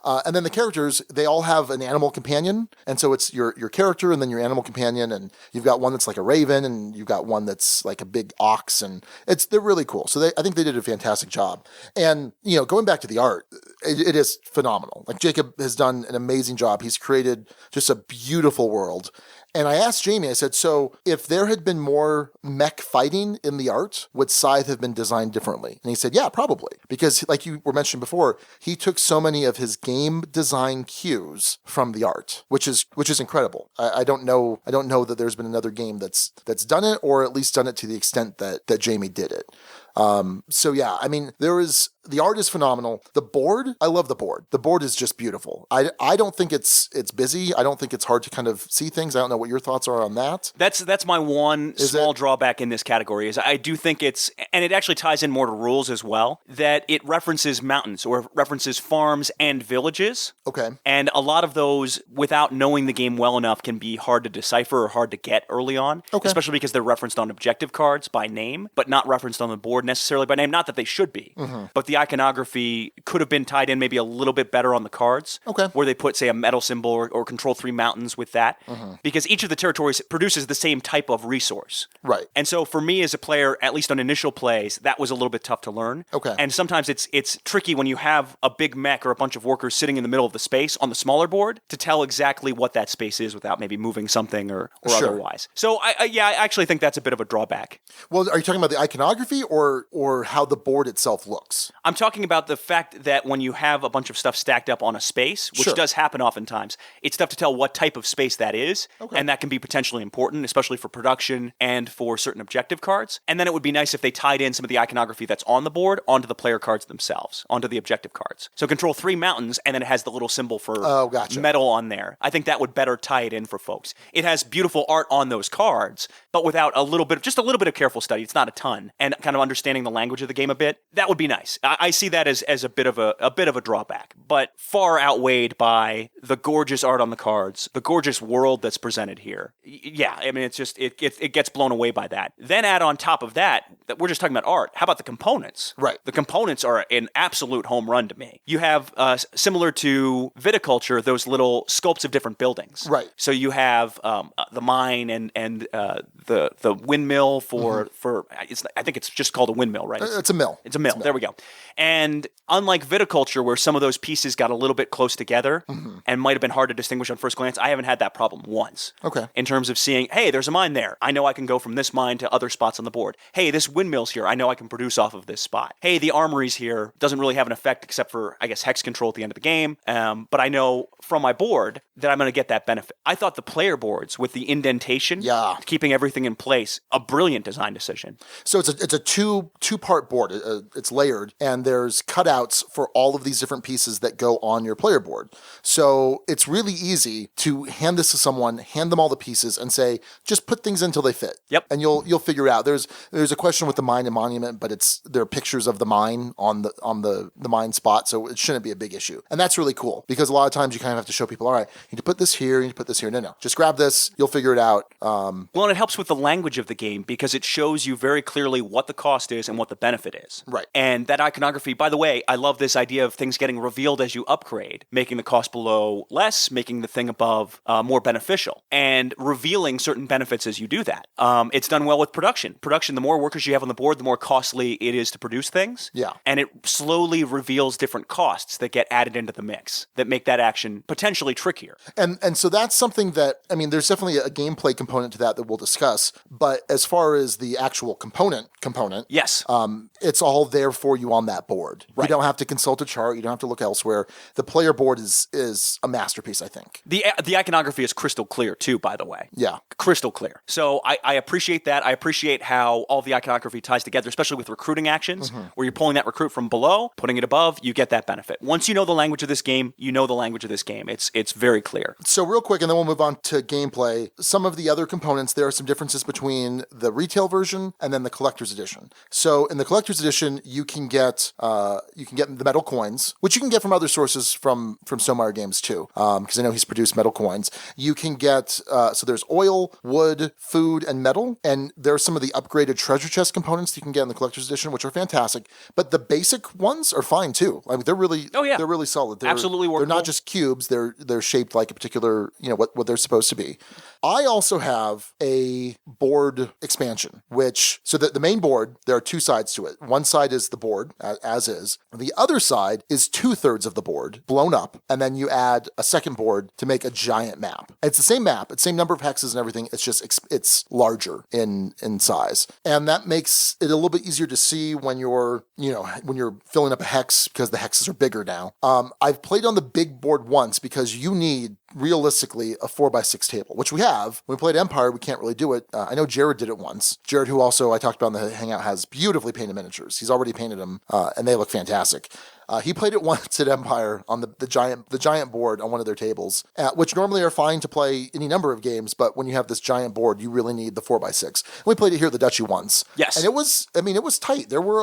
And then the characters, they all have an animal companion. And so it's your character and then your animal companion. And you've got one that's like a raven and you've got one that's like a big ox. And they're really cool. So I think they did a fantastic job. And, going back to the art, it is phenomenal. Like Jacob has done an amazing job. He's created just a beautiful world. And I asked Jaime, I said, so if there had been more mech fighting in the art, would Scythe have been designed differently? And he said, yeah, probably. Because like you were mentioning before, he took so many of his game design cues from the art, which is incredible. I don't know that there's been another game that's done it, or at least done it to the extent that Jaime did it. So yeah, I mean, the art is phenomenal. The board, I love the board. The board is just beautiful. I don't think it's busy. I don't think it's hard to kind of see things. I don't know what your thoughts are on that. That's my one small drawback in this category is I do think and it actually ties in more to rules as well, that it references mountains or references farms and villages. Okay. And a lot of those, without knowing the game well enough, can be hard to decipher or hard to get early on. Okay. Especially because they're referenced on objective cards by name, but not referenced on the board necessarily by name. Not that they should be, but the iconography could have been tied in maybe a little bit better on the cards. Okay. Where they put, say, a metal symbol or control 3 mountains with that. Because each of the territories produces the same type of resource. Right. And so for me as a player, at least on initial plays, that was a little bit tough to learn. Okay. And sometimes it's tricky when you have a big mech or a bunch of workers sitting in the middle of the space on the smaller board to tell exactly what that space is without maybe moving something or Sure. otherwise. So I actually think that's a bit of a drawback. Well, are you talking about the iconography or how the board itself looks? I'm talking about the fact that when you have a bunch of stuff stacked up on a space, which Sure. does happen oftentimes, it's tough to tell what type of space that is, Okay. and that can be potentially important, especially for production and for certain objective cards. And then it would be nice if they tied in some of the iconography that's on the board onto the player cards themselves, onto the objective cards. So control 3 mountains, and then it has the little symbol for gotcha. metal on there. I think that would better tie it in for folks. It has beautiful art on those cards, but without just a little bit of careful study. It's not a ton, and kind of understanding the language of the game a bit. That would be nice. I see that as a bit of a drawback, but far outweighed by the gorgeous art on the cards, the gorgeous world that's presented here. Yeah, I mean, it's just it gets blown away by that. Then add on top of that we're just talking about art. How about the components? Right. The components are an absolute home run to me. You have similar to Viticulture, those little sculpts of different buildings. Right. So you have the mine and the windmill for I think it's just called a windmill, right? It's a mill. It's a mill. There we go. And unlike viticulture, where some of those pieces got a little bit close together and might have been hard to distinguish on first glance, I haven't had that problem once. Okay. In terms of seeing, hey, there's a mine there. I know I can go from this mine to other spots on the board. Hey, this windmill's here. I know I can produce off of this spot. Hey, the armory's here. Doesn't really have an effect except for, I guess, hex control at the end of the game. But I know from my board that I'm going to get that benefit. I thought the player boards with the indentation, keeping everything in place, a brilliant design decision. So it's a two-part board. It's layered, and there's cutouts for all of these different pieces that go on your player board. So it's really easy to hand this to someone, hand them all the pieces, and say, just put things in until they fit. Yep. And you'll figure it out. There's a question with the mine and monument, but there are pictures of the mine on the mine spot, so it shouldn't be a big issue. And that's really cool, because a lot of times you kind of have to show people, all right, you need to put this here, you need to put this here. No. Just grab this, you'll figure it out. Well, and it helps with the language of the game because it shows you very clearly what the cost is and what the benefit is. Right. And that iconography, by the way, I love this idea of things getting revealed as you upgrade, making the cost below less, making the thing above more beneficial, and revealing certain benefits as you do that. It's done well with production. The more workers you have on the board, the more costly it is to produce things. Yeah. And it slowly reveals different costs that get added into the mix that make that action potentially trickier. And so that's something that, I mean, there's definitely a gameplay component to that we'll discuss. But as far as the actual component, yes, it's all there for you on that board. Right. You don't have to consult a chart. You don't have to look elsewhere. The player board is a masterpiece, I think. The iconography is crystal clear too, by the way. Yeah. Crystal clear. So I appreciate that. I appreciate how all the iconography ties together, especially with recruiting actions, where you're pulling that recruit from below, putting it above, you get that benefit. Once you know the language of this game, you know the language of this game. It's very clear. So real quick, and then we'll move on to gameplay. Some of the other components, there are some differences between the retail version and then the collector's edition. So in the collector's edition, you can get the metal coins, which you can get from other sources from Stonemaier games too, because I know he's produced metal coins. You can get so there's oil, wood, food, and metal, and there are some of the upgraded treasure chest components you can get in the collector's edition, which are fantastic. But the basic ones are fine too. I mean, they're really they're really solid. They're absolutely workable. They're not just cubes. They're shaped like a particular, what they're supposed to be. I also have a board expansion, so that the main board, there are two sides to it. One side is the board, as is. The other side is 2/3 of the board blown up, and then you add a second board to make a giant map. It's the same map, it's the same number of hexes and everything, it's just, it's larger in size. And that makes it a little bit easier to see when you're filling up a hex, because the hexes are bigger now. I've played on the big board once because you need, realistically, a 4x6 table, which we have. When we played Empire, we can't really do it. I know Jared did it once. Jared, who also I talked about in the Hangout, has beautifully painted miniatures. He's already painted them, and they look fantastic. He played it once at Empire on the giant board on one of their tables, which normally are fine to play any number of games, but when you have this giant board, you really need the 4x6. We played it here at the Duchy once. Yes. And it was tight. There were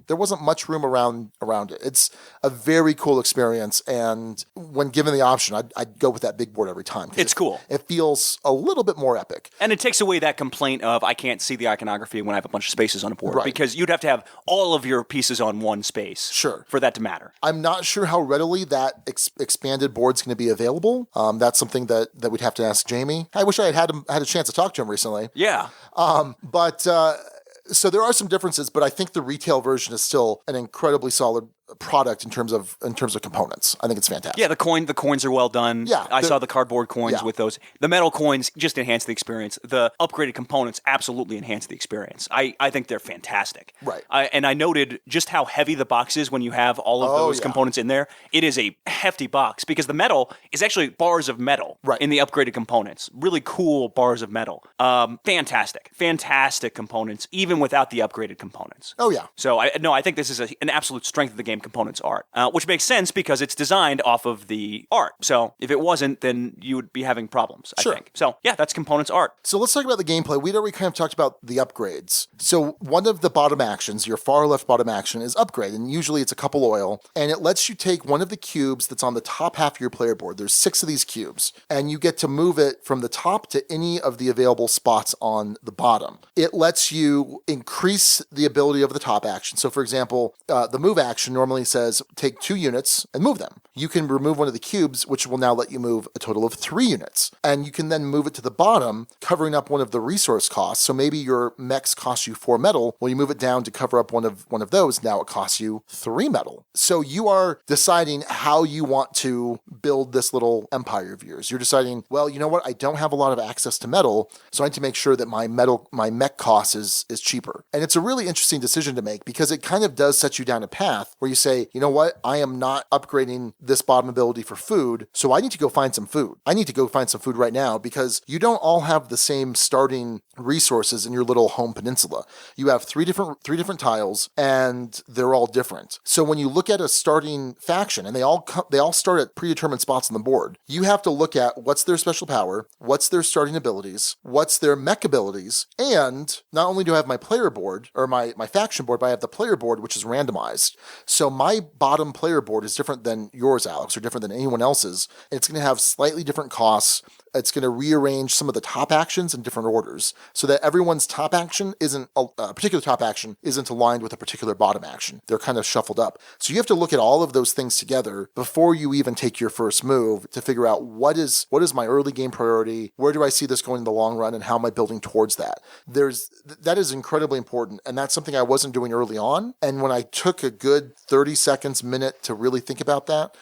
there wasn't much room around it. It's a very cool experience, and when given the option, I'd go with that big board every time. It's cool. It feels a little bit more epic. And it takes away that complaint of, I can't see the iconography when I have a bunch of spaces on a board. Right. Because you'd have to have all of your pieces on one space. Sure. For that to matter. I'm not sure how readily that expanded board's going to be available. That's something that we'd have to ask Jaime. I wish I had a chance to talk to him recently. Yeah. So there are some differences, but I think the retail version is still an incredibly solid product in terms of components. I think it's fantastic. Yeah, the coins are well done. Yeah, I saw the cardboard coins with those. The metal coins just enhance the experience. The upgraded components absolutely enhance the experience. I think they're fantastic. Right. And I noted just how heavy the box is when you have all of those components in there. It is a hefty box because the metal is actually bars of metal in the upgraded components. Really cool bars of metal. Fantastic components, even without the upgraded components. Oh yeah. So I think this is an absolute strength of the game components art, which makes sense because it's designed off of the art. So if it wasn't, then you would be having problems, I think. So yeah, that's components art. So let's talk about the gameplay. We'd already kind of talked about the upgrades. So one of the bottom actions, your far left bottom action, is upgrade, and usually it's a couple oil, and it lets you take one of the cubes that's on the top half of your player board. There's 6 of these cubes, and you get to move it from the top to any of the available spots on the bottom. It lets you increase the ability of the top action. So for example, the move action normally normally says take 2 units and move them. You can remove one of the cubes, which will now let you move a total of 3 units. And you can then move it to the bottom, covering up one of the resource costs. So maybe your mechs cost you 4 metal. Well, you move it down to cover up one of those. Now it costs you 3 metal. So you are deciding how you want to build this little empire of yours. You're deciding, well, you know what? I don't have a lot of access to metal, so I need to make sure that my mech cost is cheaper. And it's a really interesting decision to make because it kind of does set you down a path where you say, you know what? I am not upgrading this bottom ability for food, so I need to go find some food. I need to go find some food right now because you don't all have the same starting resources in your little home peninsula. You have three different tiles and they're all different. So when you look at a starting faction and they all start at predetermined spots on the board, you have to look at what's their special power, what's their starting abilities, what's their mech abilities, and not only do I have my player board or my faction board, but I have the player board, which is randomized. So my bottom player board is different than yours, Alex, or different than anyone else's. And it's going to have slightly different costs. It's going to rearrange some of the top actions in different orders so that everyone's top action isn't, a particular top action isn't aligned with a particular bottom action. They're kind of shuffled up. So you have to look at all of those things together before you even take your first move to figure out what is my early game priority, where do I see this going in the long run, and how am I building towards that. That is incredibly important, and that's something I wasn't doing early on. And when I took a good 30 seconds, minute to really think about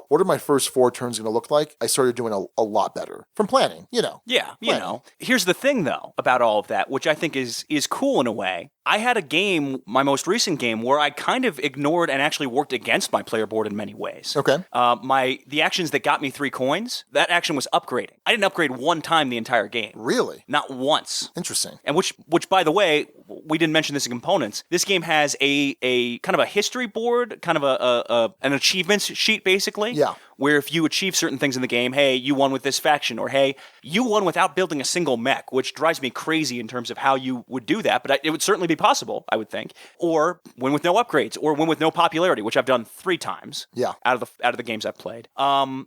what are my first 4 turns going to look like, I started doing a lot better. From planning, Yeah, planning. Here's the thing, though, about all of that, which I think is cool in a way. I had a game, my most recent game, where I kind of ignored and actually worked against my player board in many ways. Okay. The actions that got me 3 coins, that action was upgrading. I didn't upgrade one time the entire game. Really? Not once. Interesting. And which, by the way, we didn't mention this in components. This game has a kind of a history board, kind of an achievements sheet, basically. Yeah. Where if you achieve certain things in the game, hey, you won with this faction, or hey, you won without building a single mech, which drives me crazy in terms of how you would do that, but it would certainly be possible, I would think. Or win with no upgrades, or win with no popularity, which I've done 3 times. Yeah. Out of the games I've played.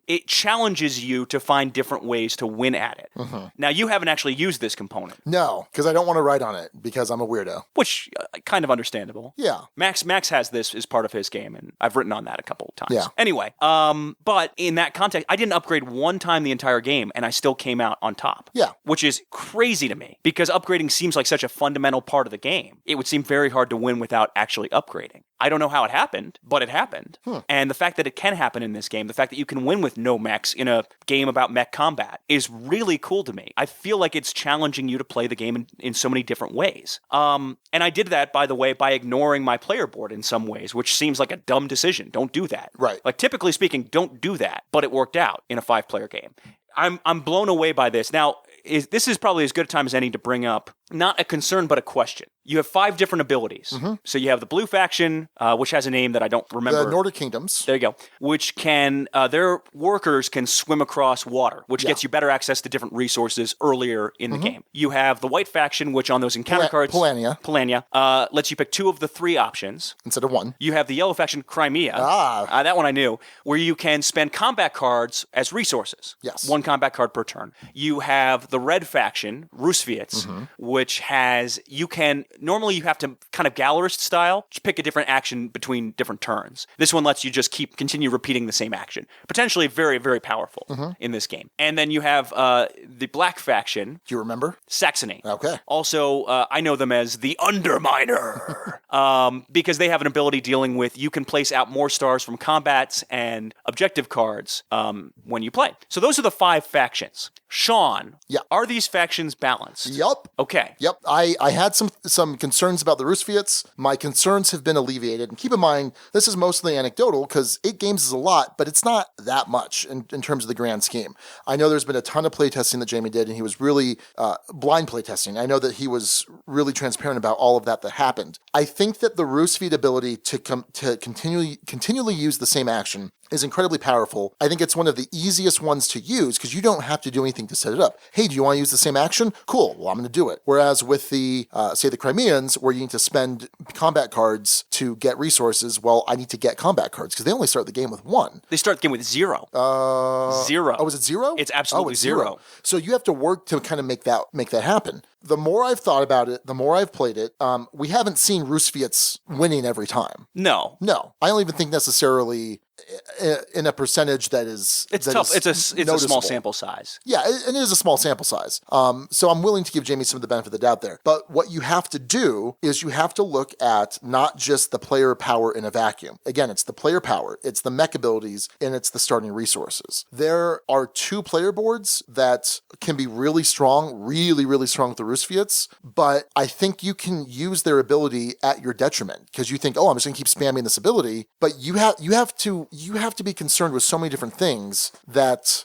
It challenges you to find different ways to win at it. Mm-hmm. Now, you haven't actually used this component. No, because I don't want to write on it because I'm a weirdo. Which kind of understandable. Yeah. Max has this as part of his game, and I've written on that a couple of times. Yeah. Anyway, but in that context, I didn't upgrade one time the entire game, and I still came out on top. Yeah. Which is crazy to me, because upgrading seems like such a fundamental part of the game. It would seem very hard to win without actually upgrading. I don't know how it happened, but it happened. And the fact that it can happen in this game, the fact that you can win with no mechs in a game about mech combat is really cool to me. I feel like it's challenging you to play the game in so many different ways. And I did that, by the way, by ignoring my player board in some ways, which seems like a dumb decision. Don't do that. Right. Like, typically speaking, don't do that. But it worked out in a 5-player game. I'm blown away by this. Now, this is probably as good a time as any to bring up not a concern, but a question. You have 5 different abilities. Mm-hmm. So you have the blue faction, which has a name that I don't remember. The Nordic Kingdoms. There you go. Which can, their workers can swim across water, which gets you better access to different resources earlier in the game. You have the white faction, which on those encounter cards... Polania. Lets you pick 2 of the 3 options. Instead of 1. You have the yellow faction, Crimea. That one I knew. Where you can spend combat cards as resources. Yes. 1 combat card per turn. You have the red faction, Rusviets, which has... Normally, you have to kind of Gallerist style, pick a different action between different turns. This one lets you just continue repeating the same action. Potentially very, very powerful in this game. And then you have the black faction. Do you remember? Saxony. Okay. Also, I know them as the Underminer. Because they have an ability dealing with, you can place out more stars from combats and objective cards when you play. So those are the 5 factions. Sean, are these factions balanced? Yup. Okay. Yep. I had some concerns about the Rusviets. My concerns have been alleviated. And keep in mind, this is mostly anecdotal because 8 games is a lot, but it's not that much in terms of the grand scheme. I know there's been a ton of playtesting that Jaime did, and he was really blind playtesting. I know that he was really transparent about all of that happened. I think that the Rusviet ability to continually use the same action is incredibly powerful. I think it's one of the easiest ones to use because you don't have to do anything to set it up. Hey, do you want to use the same action? Cool. Well, I'm going to do it. Whereas with the, say, the Crimeans, where you need to spend combat cards to get resources, well, I need to get combat cards because they only start the game with 1. They start the game with 0. 0. Oh, is it 0? It's absolutely 0. So you have to work to kind of make that happen. The more I've thought about it, the more I've played it, we haven't seen Rusviets winning every time. No. I don't even think necessarily in a percentage that is... It's that tough. is It's a small sample size. Yeah, it is a small sample size. So I'm willing to give Jaime some of the benefit of the doubt there. But what you have to do is you have to look at not just the player power in a vacuum. Again, it's the player power, it's the mech abilities, and it's the starting resources. There are 2 player boards that can be really strong, really, really strong with the Rusviets, but I think you can use their ability at your detriment because you think, oh, I'm just going to keep spamming this ability, but you have to be concerned with so many different things that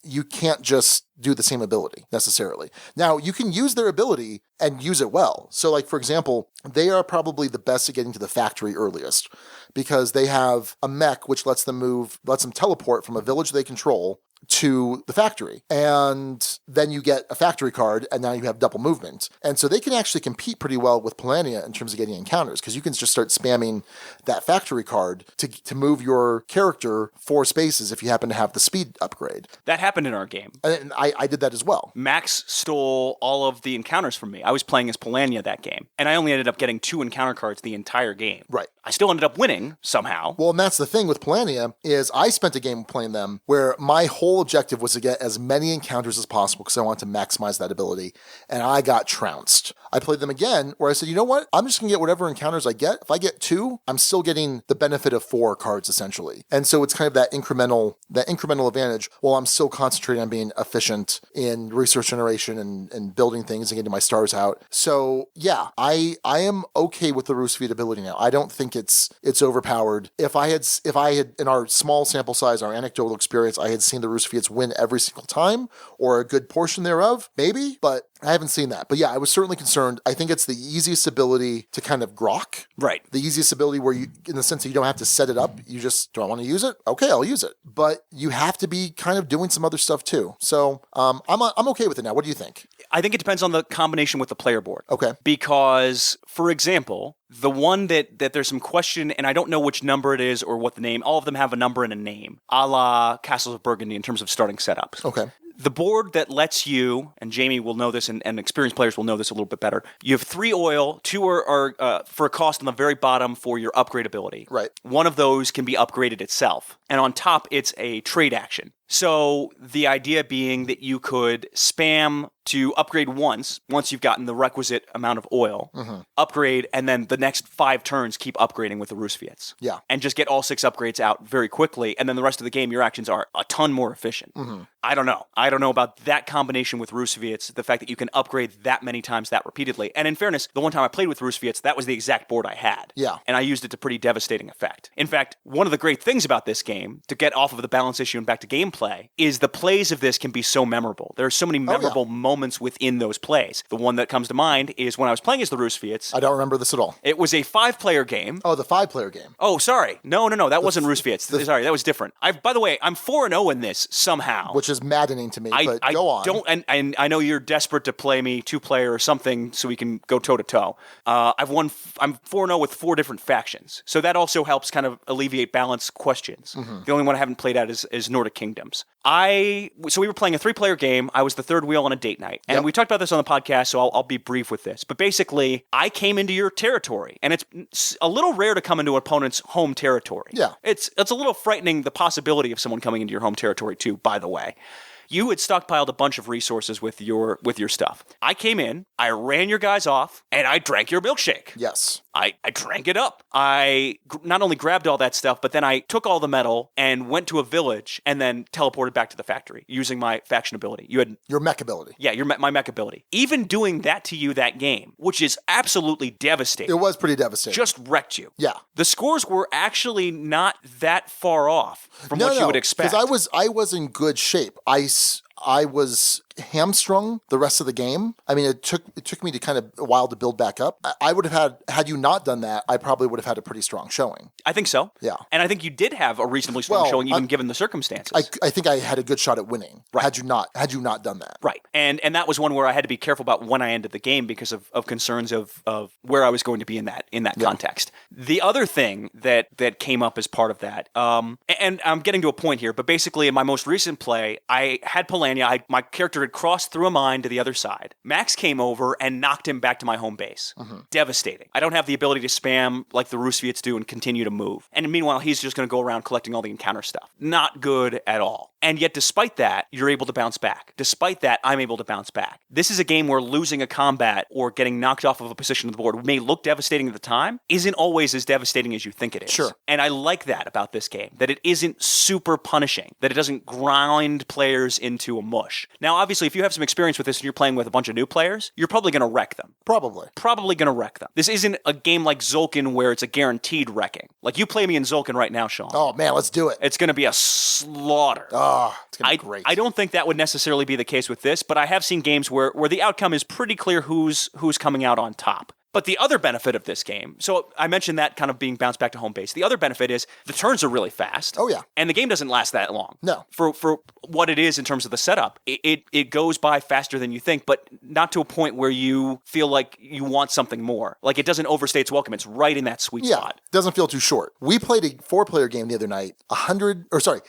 you can't just do the same ability necessarily. Now, you can use their ability and use it well. So like, for example, they are probably the best at getting to the factory earliest because they have a mech which lets them teleport from a village they control to the factory. And then you get a factory card and now you have double movement. And so they can actually compete pretty well with Polania in terms of getting encounters because you can just start spamming that factory card to move your character 4 spaces if you happen to have the speed upgrade. That happened in our game. And I did that as well. Max stole all of the encounters from me. I was playing as Polania that game, and I only ended up getting 2 encounter cards the entire game. Right. I still ended up winning somehow. Well, and that's the thing with Polania is I spent a game playing them where my whole objective was to get as many encounters as possible because I wanted to maximize that ability, and I got trounced. I played them again where I said, you know what? I'm just going to get whatever encounters I get. If I get 2, I'm still getting the benefit of 4 cards essentially. And so it's kind of that incremental advantage while I'm still concentrating on being efficient in resource generation and building things and getting my stars out. So yeah, I am okay with the Rusviet ability now. I don't think it's overpowered. If I had in our small sample size, our anecdotal experience, I had seen the Rusviets win every single time or a good portion thereof, maybe, but I haven't seen that. But yeah, I was certainly concerned. I think it's the easiest ability to kind of grok. Right. The easiest ability where you, in the sense that you don't have to set it up. You just, do I want to use it? Okay, I'll use it. But you have to be kind of doing some other stuff too. So I'm okay with it now. What do you think? I think it depends on the combination with the player board. Okay. Because, for example, the one that there's some question, and I don't know which number it is or what the name, all of them have a number and a name, a la Castles of Burgundy in terms of starting setups. Okay. The board that lets you, and Jaime will know this, and experienced players will know this a little bit better, you have 3 oil, 2 are for a cost on the very bottom for your upgrade ability. Right. One of those can be upgraded itself, and on top it's a trade action. So the idea being that you could spam to upgrade once you've gotten the requisite amount of oil, upgrade, and then the next 5 turns keep upgrading with the Rusviets. Yeah. And just get all 6 upgrades out very quickly, and then the rest of the game, your actions are a ton more efficient. I don't know. I don't know about that combination with Rusviets, the fact that you can upgrade that many times that repeatedly. And in fairness, the one time I played with Rusviets, that was the exact board I had. Yeah. And I used it to pretty devastating effect. In fact, one of the great things about this game, to get off of the balance issue and back to gameplay, is the plays of this can be so memorable. There are so many memorable moments within those plays. The one that comes to mind is when I was playing as the Rusviets. I don't remember this at all. It was a 5-player game. Oh, the 5-player game. Oh, sorry. No. That wasn't Rusviets. Sorry, that was different. By the way, I'm 4-0 in this somehow. Which is maddening to me, but go on. And I know you're desperate to play me 2-player or something so we can go toe-to-toe. I'm 4-0 with 4 different factions. So that also helps kind of alleviate balance questions. The only one I haven't played at is Nordic Kingdoms. So we were playing a 3-player game. I was the third wheel on a date night. And we talked about this on the podcast, so I'll be brief with this. But basically, I came into your territory, and it's a little rare to come into an opponent's home territory. Yeah. It's a little frightening, the possibility of someone coming into your home territory too, by the way. You had stockpiled a bunch of resources with your stuff. I came in, I ran your guys off, and I drank your milkshake. Yes. I drank it up. I not only grabbed all that stuff, but then I took all the metal and went to a village and then teleported back to the factory using my faction ability. You had your mech ability. Yeah, my mech ability. Even doing that to you that game, which is absolutely devastating. It was pretty devastating. Just wrecked you. Yeah. The scores were actually not that far off from what you would expect. Because I was in good shape. I was hamstrung the rest of the game. I mean, it took me to kind of a while to build back up. I would have had you not done that, I probably would have had a pretty strong showing. I think so. Yeah. And I think you did have a reasonably strong showing, even given the circumstances. I think I had a good shot at winning. Right. Had you not done that. Right. And that was one where I had to be careful about when I ended the game because of concerns of where I was going to be in that context. The other thing that came up as part of that, and I'm getting to a point here, but basically in my most recent play, I had Polania. My character had crossed through a mine to the other side. Max came over and knocked him back to my home base. Mm-hmm. Devastating. I don't have the ability to spam like the Rusviets do and continue to move. And meanwhile, he's just going to go around collecting all the encounter stuff. Not good at all. And yet, despite that, you're able to bounce back. Despite that, I'm able to bounce back. This is a game where losing a combat or getting knocked off of a position on the board may look devastating at the time, isn't always as devastating as you think it is. Sure. And I like that about this game, that it isn't super punishing, that it doesn't grind players into a mush. Now, obviously, if you have some experience with this and you're playing with a bunch of new players, you're probably going to wreck them. Probably going to wreck them. This isn't a game like Zolkin where it's a guaranteed wrecking. Like, you play me in Zolkin right now, Sean. Oh, man, let's do it. It's going to be a slaughter. Oh, it's going to be great. I don't think that would necessarily be the case with this, but I have seen games where the outcome is pretty clear who's coming out on top. But the other benefit of this game, so I mentioned that kind of being bounced back to home base. The other benefit is the turns are really fast. Oh, yeah. And the game doesn't last that long. No. For what it is in terms of the setup, it goes by faster than you think, but not to a point where you feel like you want something more. Like, it doesn't overstay its welcome. It's right in that sweet spot. Yeah, doesn't feel too short. We played a 4-player game the other night,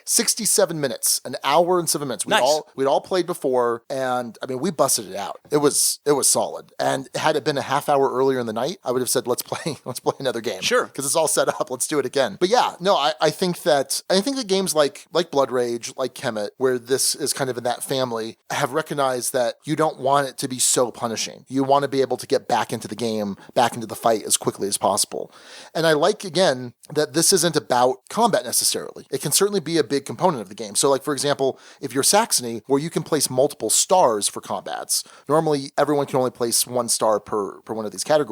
67 minutes, an hour and 7 minutes. We'd all played before, and I mean, we busted it out. It was solid. And had it been a half hour earlier in the night, I would have said, let's play another game. Sure. Because it's all set up. Let's do it again. But yeah, no, I think that games like Blood Rage, like Kemet, where this is kind of in that family, have recognized that you don't want it to be so punishing. You want to be able to get back into the game, back into the fight as quickly as possible. And I like, again, that this isn't about combat necessarily. It can certainly be a big component of the game. So like, for example, if you're Saxony, where you can place multiple stars for combats, normally everyone can only place 1 star per one of these categories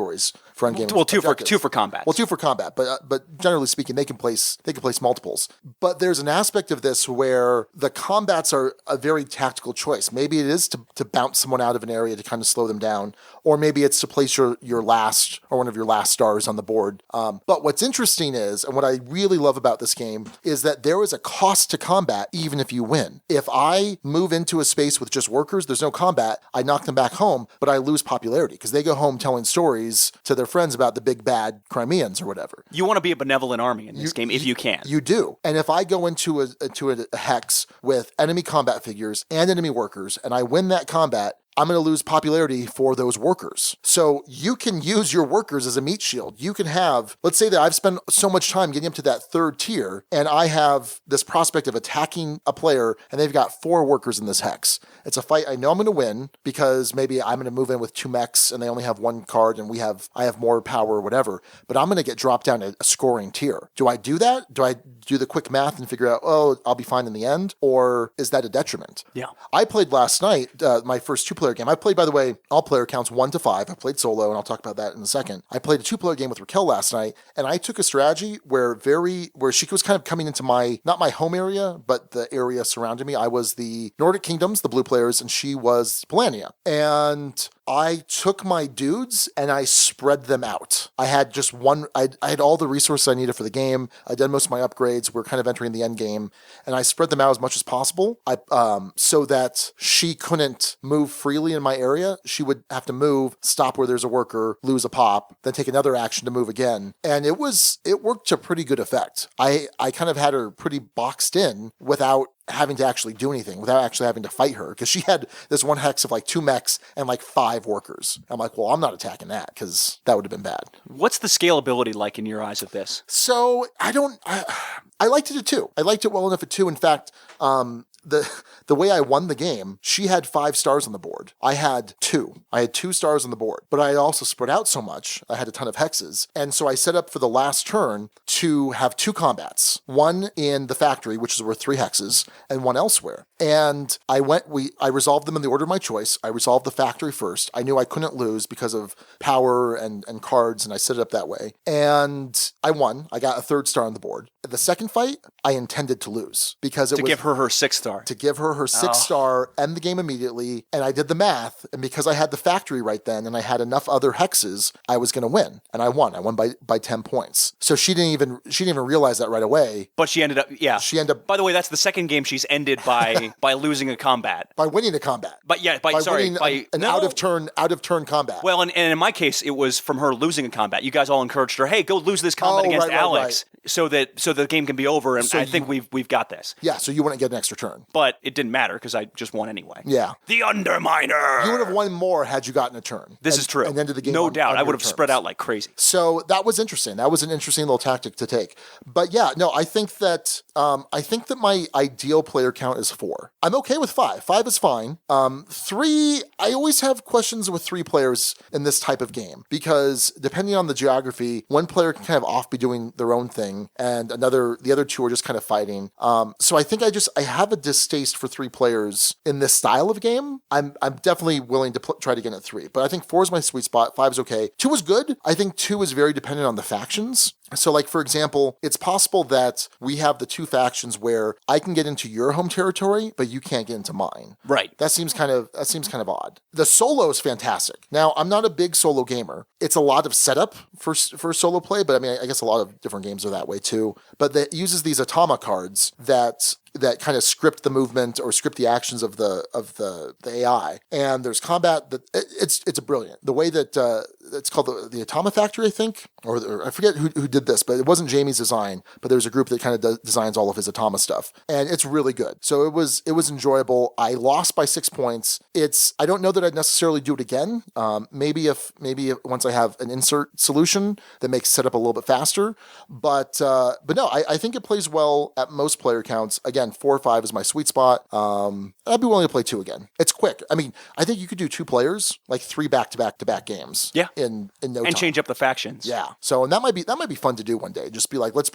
for endgame. Well, two for combat. Well, 2 for combat, but generally speaking, they can place multiples. But there's an aspect of this where the combats are a very tactical choice. Maybe it is to bounce someone out of an area to kind of slow them down, or maybe it's to place your last or one of your last stars on the board. But what's interesting is, and what I really love about this game, is that there is a cost to combat even if you win. If I move into a space with just workers, there's no combat, I knock them back home, but I lose popularity because they go home telling stories to their friends about the big bad Crimeans or whatever. You want to be a benevolent army in this game if you can. You do. And if I go into a hex with enemy combat figures and enemy workers, and I win that combat, I'm going to lose popularity for those workers. So you can use your workers as a meat shield. You can have, let's say that I've spent so much time getting up to that 3rd tier, and I have this prospect of attacking a player, and they've got 4 workers in this hex. It's a fight I know I'm going to win because maybe I'm going to move in with 2 mechs, and they only have 1 card, and I have more power or whatever. But I'm going to get dropped down a scoring tier. Do I do that? Do I do the quick math and figure out, I'll be fine in the end? Or is that a detriment? Yeah. I played last night, my first 2-player game. I played, by the way, all player counts 1 to 5. I played solo, and I'll talk about that in a second. I played a 2-player game with Raquel last night, and I took a strategy where she was kind of coming into not my home area, but the area surrounding me. I was the Nordic Kingdoms, the blue players, and she was Polania. And I took my dudes and I spread them out. I had just one, I had all the resources I needed for the game. I'd done most of my upgrades. We're kind of entering the end game, and I spread them out as much as possible. So that she couldn't move freely in my area. She would have to move, stop where there's a worker, lose a pop, then take another action to move again. And it worked to pretty good effect. I kind of had her pretty boxed in without having to actually do anything, without actually having to fight her, because she had this one hex of like 2 mechs and like 5 workers. I'm like, well, I'm not attacking that because that would have been bad. What's the scalability like in your eyes of this? So I liked it at 2. I liked it well enough at 2. In fact, the way I won the game, she had 5 stars on the board. I had 2. I had 2 stars on the board, but I also spread out so much. I had a ton of hexes. And so I set up for the last turn to have 2 combats, one in the factory, which is worth 3 hexes, and one elsewhere. And I resolved them in the order of my choice. I resolved the factory first. I knew I couldn't lose because of power and cards, and I set it up that way. And I won. I got a 3rd star on the board. The second fight, I intended to lose because it to was give her her 6-star. to give her her 6-star, end the game immediately. And I did the math, and because I had the factory right then and I had enough other hexes, I was going to win, and I won. I won by 10 points. So she didn't even realize that right away. But she ended up, She ended up By the way, that's the second game she's ended by by losing a combat. by winning a combat. But yeah, Winning an out of turn combat. Well, and in my case, it was from her losing a combat. You guys all encouraged her, hey, go lose this combat against Alex, so that the game can be over. And I think we've got this. Yeah, so you wouldn't get an extra turn. But it didn't matter because I just won anyway. Yeah. The Underminer. You would have won more had you gotten a turn. This is true. And ended the game no on doubt. I your would have terms. spread out like crazy. So that was interesting. That was an interesting little tactic to take. But yeah, no, I think that my ideal player count is 4. I'm okay with 5. 5 is fine. 3, I always have questions with 3 players in this type of game because depending on the geography, one player can kind of off be doing their own thing, and the other 2 are just kind of fighting. So I think I have a distaste for 3 players in this style of game. I'm definitely willing to try to get at 3, but I think 4 is my sweet spot. 5 is okay. 2 is good. I think 2 is very dependent on the factions. So like, for example, it's possible that we have the 2 factions where I can get into your home territory, but you can't get into mine. Right. That seems kind of odd. The solo is fantastic. Now, I'm not a big solo gamer. It's a lot of setup for solo play, but I mean, I guess a lot of different games are that way too. But that uses these Automa cards that kind of script the movement or script the actions of the AI. And there's combat that it's brilliant. The way that it's called the Automa Factory, I think, or I forget who did this, but it wasn't Jaime's design, but there's a group that kind of designs all of his Automa stuff, and it's really good. So it was enjoyable. I lost by 6 points. I don't know that I'd necessarily do it again. Maybe once I have an insert solution that makes setup a little bit faster, but no, I think it plays well at most player counts. Again, 4 or 5 is my sweet spot. I'd be willing to play 2 again. It's quick. I mean, I think you could do 2 players, like 3 back-to-back games. Yeah. In no time. And change up the factions. Yeah. So, and that might be fun to do one day. Just be like, let's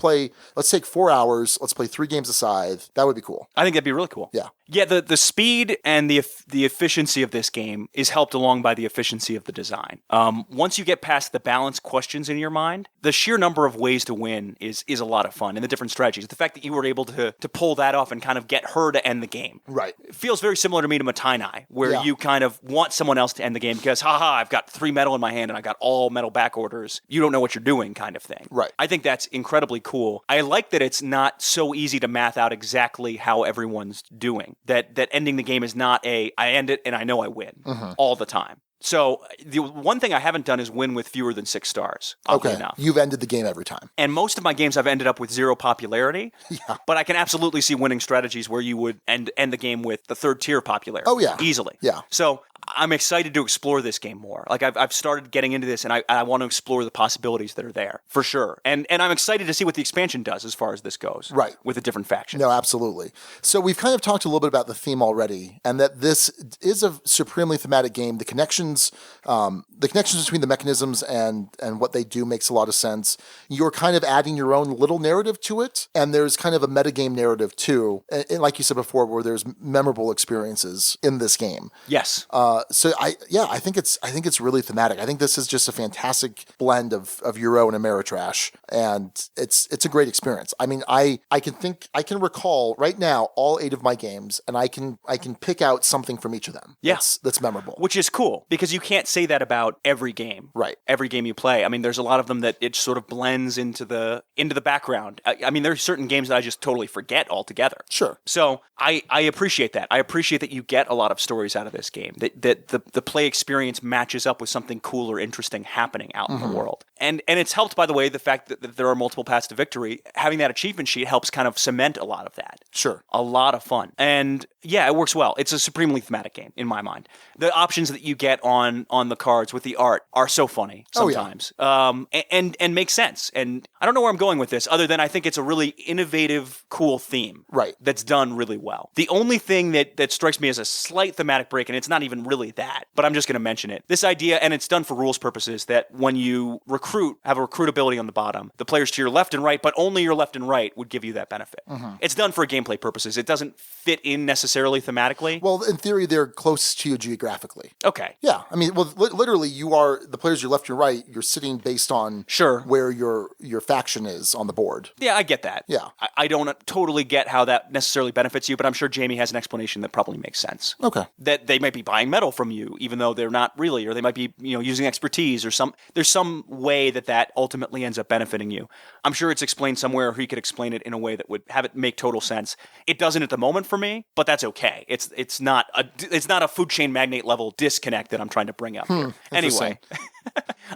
take 4 hours. Let's play 3 games of Scythe. That would be cool. I think that'd be really cool. Yeah. Yeah, the speed and the efficiency of this game is helped along by the efficiency of the design. Once you get past the balance questions in your mind, the sheer number of ways to win is a lot of fun, and the different strategies. The fact that you were able to pull that off and kind of get her to end the game. Right. It feels very similar to me to Matainai, where you kind of want someone else to end the game because, I've got 3 metal in my hand and I got all metal back orders. You don't know what you're doing kind of thing. Right. I think that's incredibly cool. I like that it's not so easy to math out exactly how everyone's doing. That ending the game is not I end it and I know I win all the time. So the one thing I haven't done is win with fewer than 6 stars. Okay, enough. You've ended the game every time. And most of my games I've ended up with 0 popularity. Yeah. But I can absolutely see winning strategies where you would end the game with the 3rd tier popularity. Oh yeah, easily. Yeah. So I'm excited to explore this game more. Like I've started getting into this, and I want to explore the possibilities that are there for sure. And I'm excited to see what the expansion does as far as this goes. Right. With the different factions. No, absolutely. So we've kind of talked a little bit about the theme already, and that this is a supremely thematic game. The connections between the mechanisms and what they do makes a lot of sense. You're kind of adding your own little narrative to it, and there's kind of a metagame narrative too. And like you said before, where there's memorable experiences in this game. Yes. So I think it's really thematic. I think this is just a fantastic blend of Euro and Ameritrash, and it's a great experience. I mean, I can recall right now all 8 of my games, and I can pick out something from each of them. Yeah. That's memorable. Which is cool because you can't say that about every game. Right. Every game you play. I mean, there's a lot of them that it sort of blends into the background. I mean, there's certain games that I just totally forget altogether. Sure. So I appreciate that. I appreciate that you get a lot of stories out of this game. That the play experience matches up with something cool or interesting happening out in the world. And it's helped, by the way, the fact that there are multiple paths to victory. Having that achievement sheet helps kind of cement a lot of that. Sure. A lot of fun. And yeah, it works well. It's a supremely thematic game, in my mind. The options that you get on the cards with the art are so funny sometimes. Oh, yeah. And make sense. And I don't know where I'm going with this, other than I think it's a really innovative, cool theme. Right. That's done really well. The only thing that strikes me as a slight thematic break, and it's not even really really that, but I'm just going to mention it. This idea, and it's done for rules purposes, that when you recruit, have a recruit ability on the bottom, the players to your left and right, but only your left and right would give you that benefit. It's done for gameplay purposes. It doesn't fit in necessarily thematically. Well, in theory, they're close to you geographically. Okay. Yeah, I mean, well, literally, you are the players to your left and right. You're sitting based on where your faction is on the board. Yeah, I get that. Yeah, I don't totally get how that necessarily benefits you, but I'm sure Jaime has an explanation that probably makes sense. Okay. That they might be buying metal from you, even though they're not really, or they might be, using expertise, or there's some way that ultimately ends up benefiting you. I'm sure it's explained somewhere, or he could explain it in a way that would have it make total sense. It doesn't at the moment for me, but that's okay. It's not a food chain magnate level disconnect that I'm trying to bring up here. Anyway.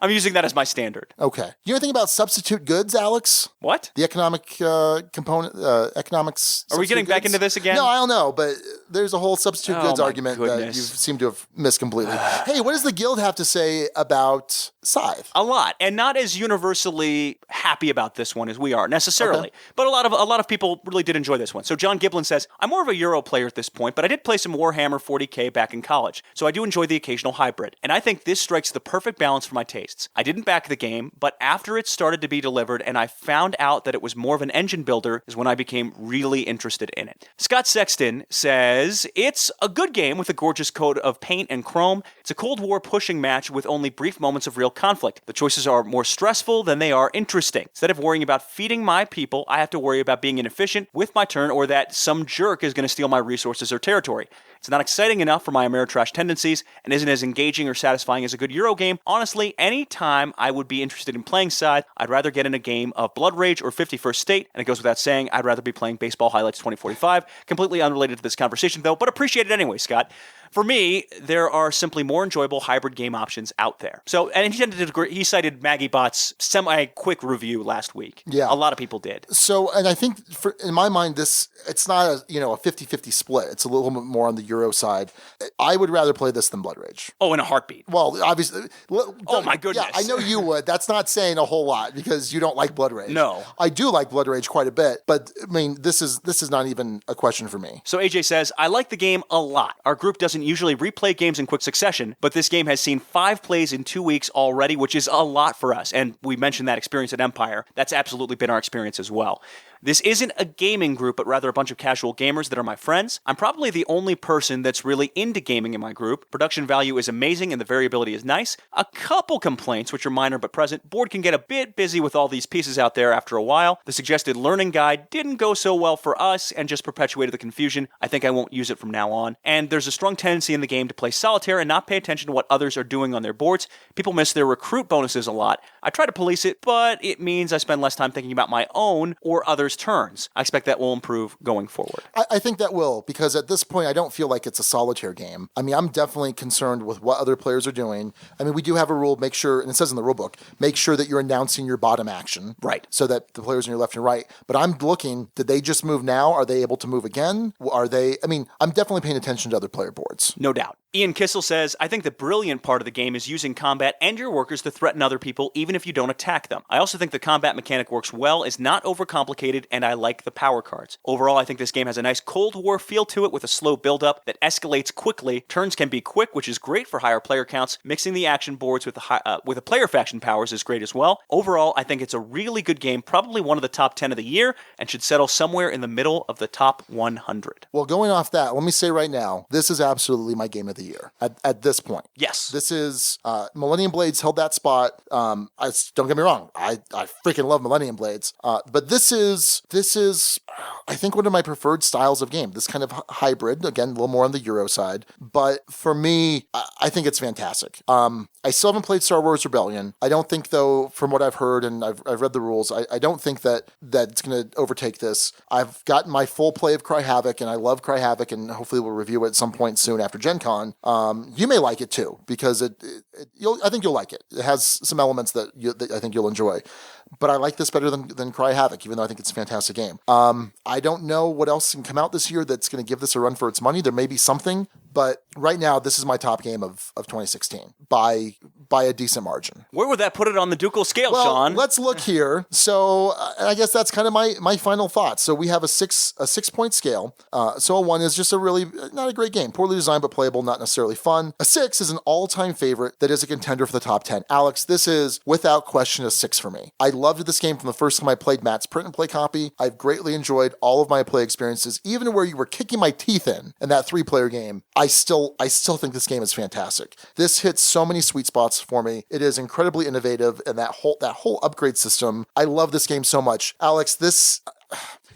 I'm using that as my standard. Okay. You know anything about substitute goods, Alex? What? The economic component, economics. Are we getting back into this again? No, I don't know, but there's a whole substitute goods argument that you seem to have missed completely. Hey, what does the guild have to say about Scythe? A lot, and not as universally happy about this one as we are necessarily. Okay. But a lot of people really did enjoy this one. So John Giblin says, I'm more of a Euro player at this point, but I did play some Warhammer 40K back in college, so I do enjoy the occasional hybrid. And I think this strikes the perfect balance for my tastes. I didn't back the game, but after it started to be delivered and I found out that it was more of an engine builder is when I became really interested in it. Scott Sexton says, it's a good game with a gorgeous coat of paint and chrome. It's a Cold War pushing match with only brief moments of real conflict. The choices are more stressful than they are interesting. Instead of worrying about feeding my people, I have to worry about being inefficient with my turn or that some jerk is going to steal my resources or territory. It's not exciting enough for my Ameritrash tendencies and isn't as engaging or satisfying as a good Euro game. Honestly, any time I would be interested in playing Scythe, I'd rather get in a game of Blood Rage or 51st State, and it goes without saying, I'd rather be playing Baseball Highlights 2045. Completely unrelated to this conversation, though, but appreciate it anyway, Scott. For me, there are simply more enjoyable hybrid game options out there. So, and he cited Maggie Bot's semi-quick review last week. Yeah. A lot of people did. So, and I think in my mind, it's not a 50-50 split. It's a little bit more on the Euro side. I would rather play this than Blood Rage. Oh, in a heartbeat. Well, obviously. Oh my goodness. Yeah, I know you would. That's not saying a whole lot because you don't like Blood Rage. No. I do like Blood Rage quite a bit, but I mean, this is not even a question for me. So AJ says, I like the game a lot. Our group doesn't usually replay games in quick succession, but this game has seen 5 plays in 2 weeks already, which is a lot for us. And we mentioned that experience at Empire. That's absolutely been our experience as well. This isn't a gaming group, but rather a bunch of casual gamers that are my friends. I'm probably the only person that's really into gaming in my group. Production value is amazing and the variability is nice. A couple complaints, which are minor but present. Board can get a bit busy with all these pieces out there after a while. The suggested learning guide didn't go so well for us and just perpetuated the confusion. I think I won't use it from now on. And there's a strong tendency in the game to play solitaire and not pay attention to what others are doing on their boards. People miss their recruit bonuses a lot. I try to police it, but it means I spend less time thinking about my own or others' turns. I expect that will improve going forward. I think that will, because at this point, I don't feel like it's a solitaire game. I mean, I'm definitely concerned with what other players are doing. I mean, we do have a rule, make sure, and it says in the rule book, make sure that you're announcing your bottom action. Right. So that the players on your left and right. But I'm looking, did they just move now? Are they able to move again? I'm definitely paying attention to other player boards. No doubt. Ian Kissel says, I think the brilliant part of the game is using combat and your workers to threaten other people even if you don't attack them. I also think the combat mechanic works well, is not overcomplicated, and I like the power cards. Overall, I think this game has a nice Cold War feel to it with a slow build-up that escalates quickly. Turns can be quick, which is great for higher player counts. Mixing the action boards with the player faction powers is great as well. Overall, I think it's a really good game, probably one of the top 10 of the year, and should settle somewhere in the middle of the top 100. Well, going off that, let me say right now, this is absolutely my game of the year at this point. Yes. This is, Millennium Blades held that spot. Don't get me wrong, I freaking love Millennium Blades. But this is, I think, one of my preferred styles of game. This kind of hybrid, again, a little more on the Euro side. But for me, I think it's fantastic. I still haven't played Star Wars Rebellion. I don't think, though, from what I've heard and I've read the rules, I don't think that it's going to overtake this. I've gotten my full play of Cry Havoc, and I love Cry Havoc, and hopefully we'll review it at some point soon after Gen Con. You may like it too, because I think you'll like it. It has some elements that I think you'll enjoy. But I like this better than Cry Havoc, even though I think it's a fantastic game. I don't know what else can come out this year that's going to give this a run for its money. There may be something, but right now, this is my top game of 2016 by by a decent margin. Where would that put it on the ducal scale, Well, Sean? let's look here. So I guess that's kind of my final thoughts. So we have a 6-point scale. So a 1 is just a really not a great game. Poorly designed but playable, not necessarily fun. A 6 is an all-time favorite that is a contender for the top 10. Alex, this is without question a 6 for me. I loved this game from the first time I played Matt's print and play copy. I've greatly enjoyed all of my play experiences, even where you were kicking my teeth in that 3-player game. I still think this game is fantastic. This hits so many sweet spots for me. It is incredibly innovative, and that whole upgrade system. I love this game so much. Alex,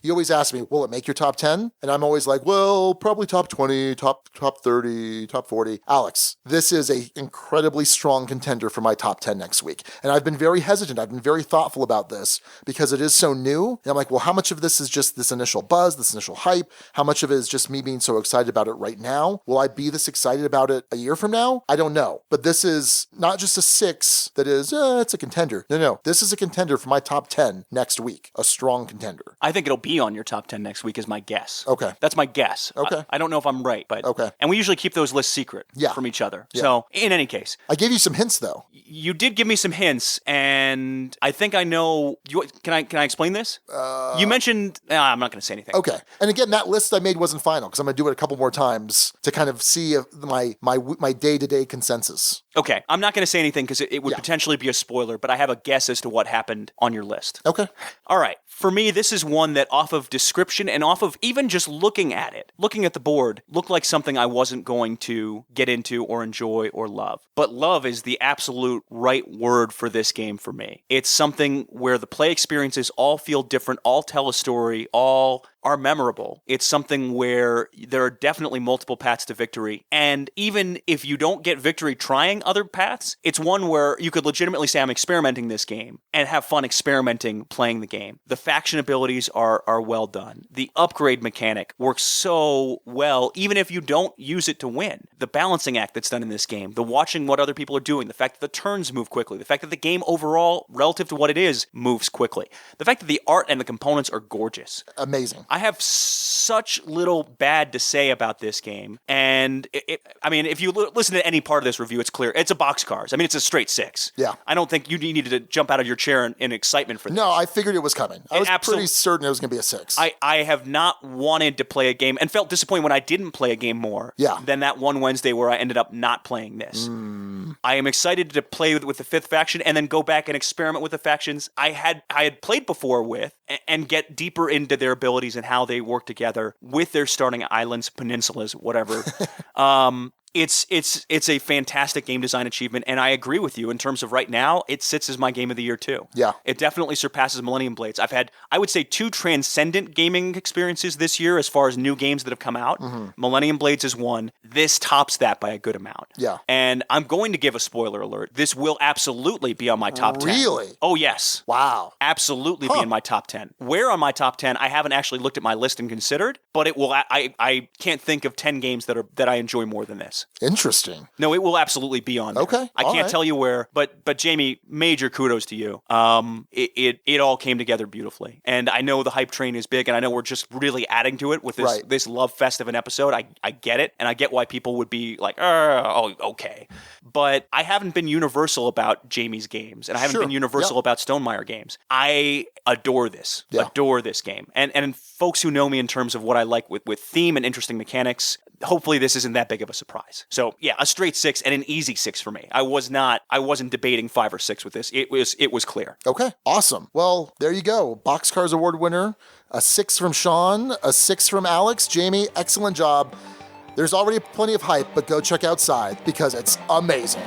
you always ask me, will it make your top 10? And I'm always like, well, probably top 20, top 30, top 40. Alex, this is an incredibly strong contender for my top 10 next week. And I've been very hesitant. I've been very thoughtful about this because it is so new. And I'm like, well, how much of this is just this initial buzz, this initial hype? How much of it is just me being so excited about it right now? Will I be this excited about it a year from now? I don't know. But this is not just a 6 that is, it's a contender. No. This is a contender for my top 10 next week. A strong contender. I think it'll be on your top 10 next week is my guess. Okay. That's my guess. Okay. I don't know if I'm right, but okay. And we usually keep those lists secret from each other. Yeah. So in any case. I gave you some hints though. You did give me some hints, and I think I know. Can I explain this? You mentioned. I'm not going to say anything. Okay. And again, that list I made wasn't final because I'm going to do it a couple more times to kind of see my day-to-day consensus. Okay. I'm not going to say anything because it would potentially be a spoiler, but I have a guess as to what happened on your list. Okay. All right. For me, this is one that off of description and off of even just looking at it, looking at the board, looked like something I wasn't going to get into or enjoy or love. But love is the absolute right word for this game for me. It's something where the play experiences all feel different, all tell a story, all are memorable. It's something where there are definitely multiple paths to victory. And even if you don't get victory trying other paths, it's one where you could legitimately say, I'm experimenting this game and have fun experimenting playing the game. The faction abilities are well done. The upgrade mechanic works so well, even if you don't use it to win. The balancing act that's done in this game, the watching what other people are doing, the fact that the turns move quickly, the fact that the game overall, relative to what it is, moves quickly. The fact that the art and the components are gorgeous. Amazing. I have such little bad to say about this game. And if you listen to any part of this review, it's clear. It's a boxcars. I mean, it's a straight 6. Yeah. I don't think you needed to jump out of your chair in excitement for this. No, I figured it was coming. I was pretty certain it was going to be a 6. I have not wanted to play a game and felt disappointed when I didn't play a game more than that one Wednesday where I ended up not playing this. I am excited to play with the 5th faction and then go back and experiment with the factions I had played before with and get deeper into their abilities and how they work together with their starting islands, peninsulas, whatever. It's a fantastic game design achievement, and I agree with you in terms of right now, it sits as my game of the year too. Yeah. It definitely surpasses Millennium Blades. I've had, I would say, 2 transcendent gaming experiences this year as far as new games that have come out. Mm-hmm. Millennium Blades is one. This tops that by a good amount. Yeah. And I'm going to give a spoiler alert. This will absolutely be on my top 10. Really? Oh, yes. Wow. Absolutely be in my top 10. Where on my top 10, I haven't actually looked at my list and considered, but it will. I can't think of 10 games that I enjoy more than this. Interesting. No, it will absolutely be on there. Okay. I can't tell you where, but Jaime, major kudos to you. It all came together beautifully. And I know the hype train is big, and I know we're just really adding to it with this love fest of an episode. I get it, and I get why people would be like, oh, okay. But I haven't been universal about Jaime's games, and I haven't been universal about Stonemaier games. I adore this. Adore this game. And folks who know me in terms of what I like with theme and interesting mechanics, hopefully this isn't that big of a surprise. So yeah, a straight 6 and an easy 6 for me. I wasn't debating 5 or 6 with this. It was clear. Okay, awesome. Well, there you go. Boxcars Award winner, a 6 from Sean, a 6 from Alex. Jaime, excellent job. There's already plenty of hype, but go check out Scythe because it's amazing.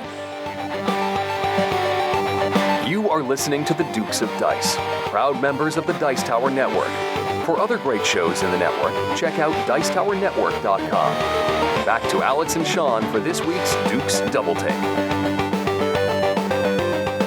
You are listening to the Dukes of Dice, proud members of the Dice Tower Network. For other great shows in the network, check out dicetowernetwork.com. Back to Alex and Sean for this week's Dukes Double-Take.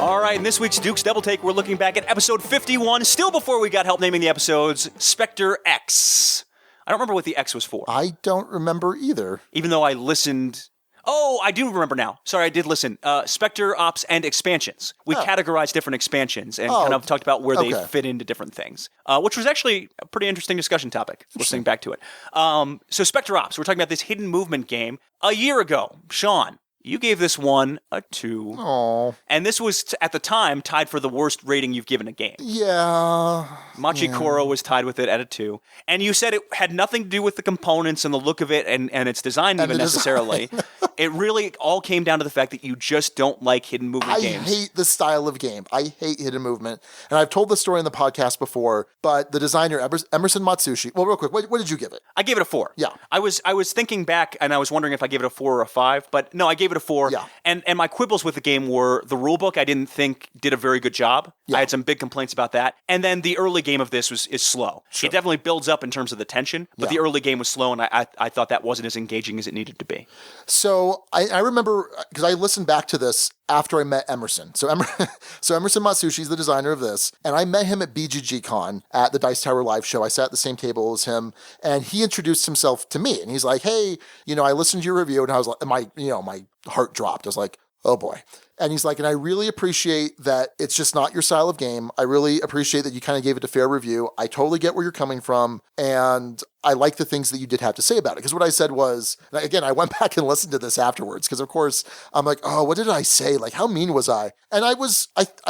All right, in this week's Dukes Double-Take, we're looking back at episode 51, still before we got help naming the episodes, Specter X. I don't remember what the X was for. I don't remember either. Even though I listened... Oh, I do remember now. Sorry, I did listen. Specter Ops and expansions. We categorized different expansions and kind of talked about where they fit into different things, which was actually a pretty interesting discussion topic, listening back to it. So Specter Ops, we're talking about this hidden movement game. A year ago, Sean, You gave this one a 2. Oh. And this was, at the time, tied for the worst rating you've given a game. Yeah. Machikoro was tied with it at a 2. And you said it had nothing to do with the components and the look of it and its design even necessarily. It really all came down to the fact that you just don't like hidden movement games. I hate the style of game. I hate hidden movement. And I've told this story in the podcast before, but the designer, Emerson Matsushi, well, real quick, what did you give it? I gave it a 4. Yeah. I was thinking back and I was wondering if I gave it a 4 or a 5, but no, I gave it a 4. Yeah. And my quibbles with the game were the rulebook I didn't think did a very good job. Yeah. I had some big complaints about that. And then the early game of this is slow. Sure. It definitely builds up in terms of the tension, but the early game was slow and I thought that wasn't as engaging as it needed to be. So I remember, because I listened back to this after I met Emerson. So Emerson Matsushi is the designer of this, and I met him at BGG Con at the Dice Tower live show. I sat at the same table as him, and he introduced himself to me, and he's like, "Hey, I listened to your review," and I was like, my heart dropped. I was like, "Oh boy." And he's like, and I really appreciate that it's just not your style of game. I really appreciate that you kind of gave it a fair review. I totally get where you're coming from. And I like the things that you did have to say about it. Because what I said was, again, I went back and listened to this afterwards. Because of course, I'm like, oh, what did I say? Like, how mean was I? And I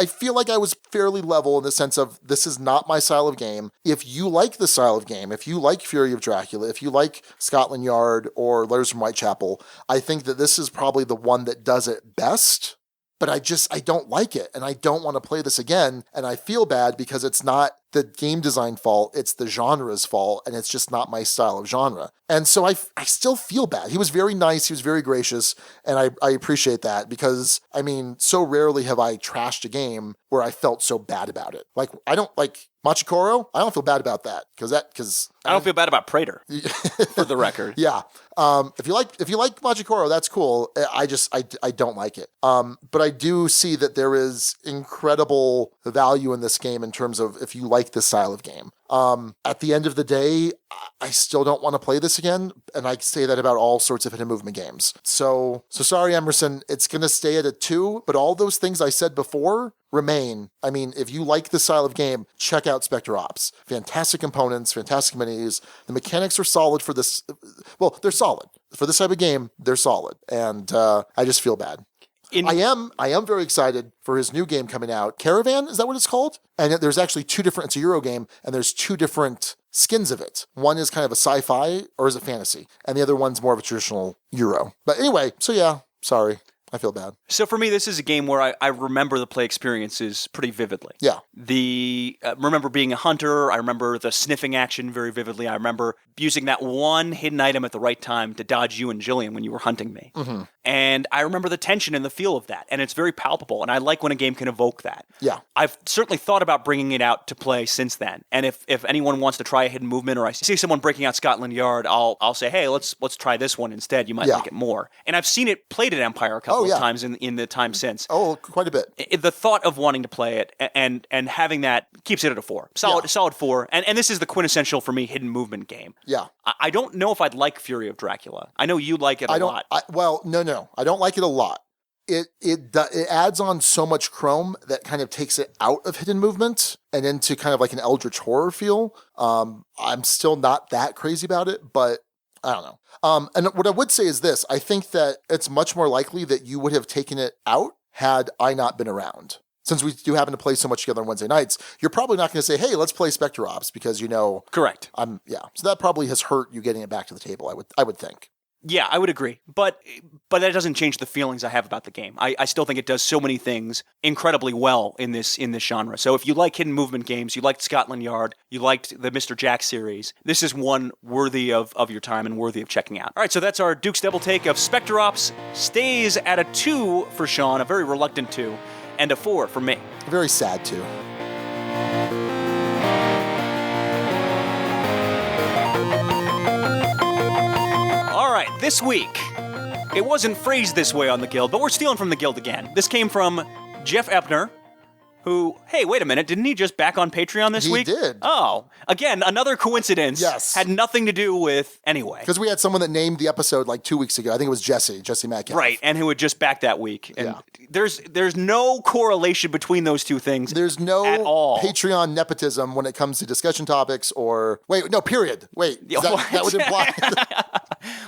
feel like I was fairly level in the sense of, this is not my style of game. If you like the style of game, if you like Fury of Dracula, if you like Scotland Yard or Letters from Whitechapel, I think that this is probably the one that does it best. But I don't like it, and I don't want to play this again, and I feel bad because it's not the game design fault, it's the genre's fault, and it's just not my style of genre. And so I still feel bad. He was very nice, he was very gracious, and I appreciate that because, I mean, so rarely have I trashed a game where I felt so bad about it. Like, I don't like Machikoro, I don't feel bad about that, because I don't feel bad about Praetor, for the record. Yeah. If you like Machikoro, that's cool. I don't like it. But I do see that there is incredible value in this game in terms of if you like this style of game. At the end of the day, I still don't want to play this again, and I say that about all sorts of hidden movement games. So sorry, Emerson, it's going to stay at a 2, but all those things I said before remain. I mean, if you like the style of game, check out Specter Ops. Fantastic components, fantastic minis. The mechanics are solid for this. Well, they're solid. For this type of game, they're solid. And I just feel bad. I am very excited for his new game coming out. Caravan, is that what it's called? And there's actually it's a Euro game, and there's 2 different skins of it. One is kind of a sci-fi, or is it fantasy? And the other one's more of a traditional Euro. But anyway, so yeah, sorry. I feel bad. So for me, this is a game where I remember the play experiences pretty vividly. Yeah. Remember being a hunter. I remember the sniffing action very vividly. I remember using that one hidden item at the right time to dodge you and Jillian when you were hunting me. Mm-hmm. And I remember the tension and the feel of that. And it's very palpable. And I like when a game can evoke that. Yeah. I've certainly thought about bringing it out to play since then. And if anyone wants to try a hidden movement, or I see someone breaking out Scotland Yard, I'll say, hey, let's try this one instead. You might like it more. And I've seen it played at Empire a couple of times in the time since. Oh, quite a bit. The thought of wanting to play it and having that keeps it at a 4. Solid 4. And this is the quintessential, for me, hidden movement game. Yeah. I don't know if I'd like Fury of Dracula. I know you like it a lot. No. I don't like it a lot. It adds on so much chrome that kind of takes it out of hidden movement and into kind of like an eldritch horror feel. I'm still not that crazy about it, but I don't know. And what I would say is this. I think that it's much more likely that you would have taken it out had I not been around. Since we do happen to play so much together on Wednesday nights, you're probably not going to say, hey, let's play Specter Ops because Correct. So that probably has hurt you getting it back to the table, I would think. Yeah, I would agree. But that doesn't change the feelings I have about the game. I still think it does so many things incredibly well in this genre. So if you like hidden movement games, you liked Scotland Yard, you liked the Mr. Jack series, this is one worthy of your time and worthy of checking out. All right, so that's our Dukes Double Take of Specter Ops. Stays at a 2 for Sean, a very reluctant 2, and a 4 for me. Very sad 2. All right, this week, it wasn't phrased this way on the Guild, but we're stealing from the Guild again. This came from Jeff Epner, who, hey, wait a minute, didn't he just back on Patreon this week? He did. Oh, again, another coincidence. Yes. Had nothing to do with, anyway. Because we had someone that named the episode like 2 weeks ago. I think it was Jesse Metcalf. Right, and who had just backed that week. And there's no correlation between those two things. There's no at all. Patreon nepotism when it comes to discussion topics or, period. That would imply.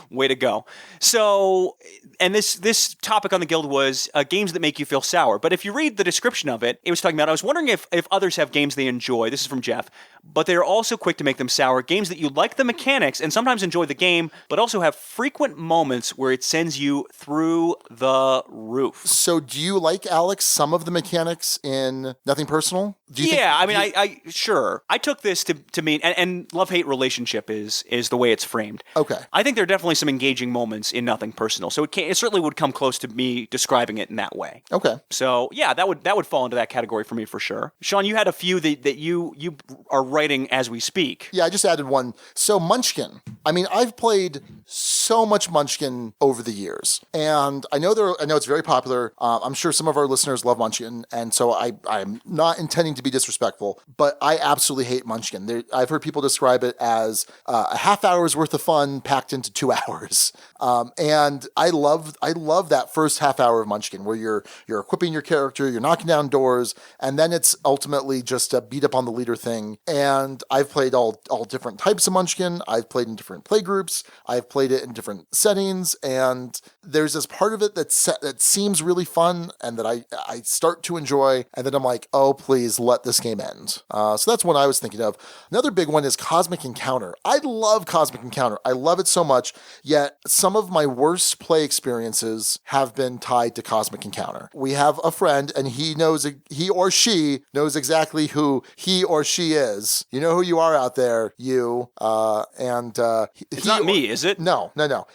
Way to go. So, and this topic on the guild was games that make you feel sour. But if you read the description of it, it was talking about, I was wondering if others have games they enjoy. This is from Jeff. But they are also quick to make them sour. Games that you like the mechanics and sometimes enjoy the game, but also have frequent moments where it sends you through the roof. So do you like, Alex, some of the mechanics in Nothing Personal? I sure. I took this to mean, and love-hate relationship is the way it's framed. Okay. I think there are definitely some engaging moments in Nothing Personal. So it certainly would come close to me describing it in that way. Okay. So yeah, that would fall into that category for me for sure. Sean, you had a few that you are writing as we speak. Yeah, I just added one. So Munchkin. I mean, I've played so much Munchkin over the years, and I know it's very popular. I'm sure some of our listeners love Munchkin, and so I'm not intending to be disrespectful, but I absolutely hate Munchkin. I've heard people describe it as a half hour's worth of fun packed into 2 hours, and I love that first half hour of Munchkin where you're equipping your character, you're knocking down doors, and then it's ultimately just a beat up on the leader thing. And I've played all different types of Munchkin. I've played in different play groups. I've played it in different settings, and there's this part of it that seems really fun and that I start to enjoy, and then I'm like, oh, please let this game end. So that's one I was thinking of. Another big one is Cosmic Encounter. I love Cosmic Encounter. I love it so much, yet some of my worst play experiences have been tied to Cosmic Encounter. We have a friend, and he or she knows exactly who he or she is. You know who you are out there, you. It's not me, is it? No.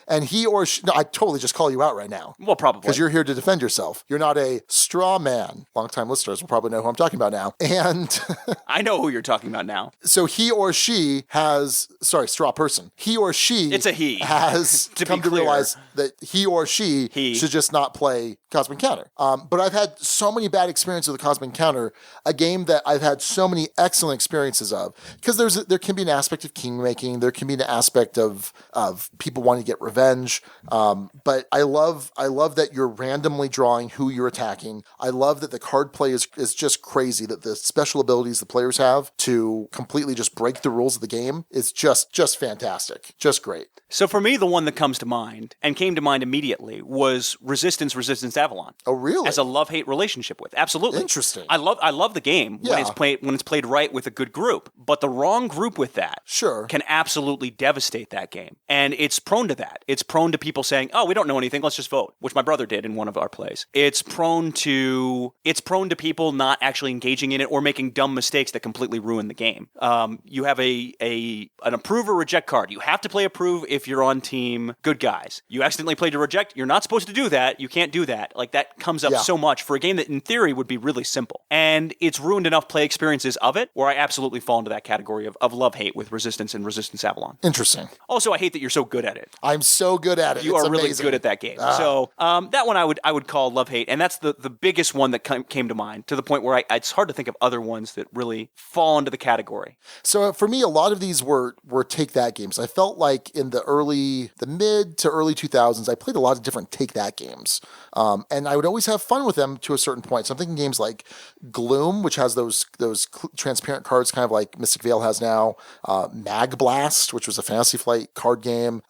And he or she, no, I totally just call you out right now. Well, probably. Because you're here to defend yourself. You're not a straw man. Longtime listeners will probably know who I'm talking about now. And I know who you're talking about now. So he or she straw person. He or she. It's a he. Has come to realize that he or she should just not play Cosmic Encounter. But I've had so many bad experiences with Cosmic Encounter, a game that I've had so many excellent experiences of. Because there can be an aspect of kingmaking, there can be an aspect of people wanting to get revenge. But I love that you're randomly drawing who you're attacking. I love that the card play is just crazy, that the special abilities the players have to completely just break the rules of the game is just fantastic. Just great. So for me, the one that comes to mind and came to mind immediately was Resistance Avalon. Oh, really? As a love-hate relationship with. Absolutely. Interesting. I love the game when it's played right with a good group, but the wrong group with that can absolutely devastate that game. And it's prone to that. It's prone to people saying, "Oh, we don't know anything, let's just vote," which my brother did in one of our plays. It's prone to people not actually engaging in it or making dumb mistakes that completely ruin the game. You have an approve or reject card. You have to play approve if you're on team good guys. You accidentally played to reject. You're not supposed to do that. You can't do that. Like, that comes up so much for a game that in theory would be really simple. And it's ruined enough play experiences of it where I absolutely fall into that category of love-hate with Resistance and Resistance Avalon. Interesting. Also, I hate that you're so good at it. I'm so good at it. You are really good at that game. So that one I would call love-hate, and that's the biggest one that came to mind, to the point where it's hard to think of other ones that really fall into the category. So for me, a lot of these were take-that games. I felt like in the mid to early 2000s, I played a lot of different take-that games. And I would always have fun with them to a certain point. So I'm thinking games like Gloom, which has those transparent cards, kind of like Mystic Vale has now. Mag Blast, which was a Fantasy Flight card game.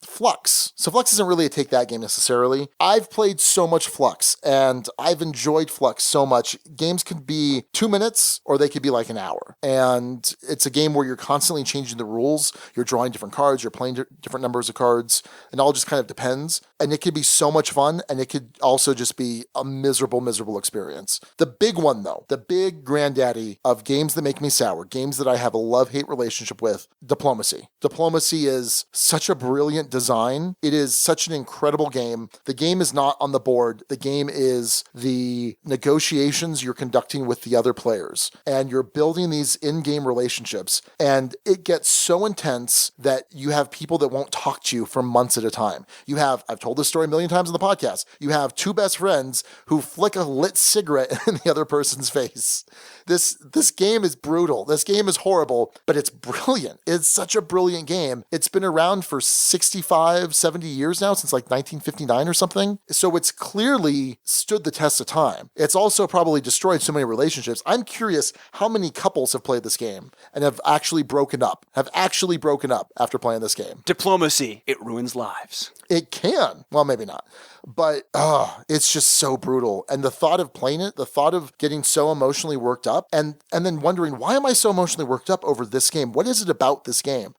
Flux. So Flux isn't really a take-that game necessarily. I've played so much Flux, and I've enjoyed Flux so much. Games could be 2 minutes, or they could be like an hour. And it's a game where you're constantly changing the rules. You're drawing different cards. You're playing different numbers of cards. And it all just kind of depends. And it could be so much fun, and it could also just be a miserable experience. The big one, though, the big granddaddy of games that make me sour, games that I have a love-hate relationship with, Diplomacy. Diplomacy is such a brilliant design. It is such an incredible game. The game is not on the board. The game is the negotiations you're conducting with the other players. And you're building these in-game relationships. And it gets so intense that you have people that won't talk to you for months at a time. I've told this story a million times on the podcast, you have two best friends who flick a lit cigarette in the other person's face. This game is brutal. This game is horrible, but it's brilliant. It's such a brilliant game. It's been around for 65, 70 years now, since like 1959 or something. So it's clearly stood the test of time. It's also probably destroyed so many relationships. I'm curious how many couples have played this game and have actually broken up after playing this game. Diplomacy, it ruins lives. It can. Well, maybe not. But it's just so brutal. And the thought of playing it, the thought of getting so emotionally worked up, and then wondering, why am I so emotionally worked up over this game? What is it about this game?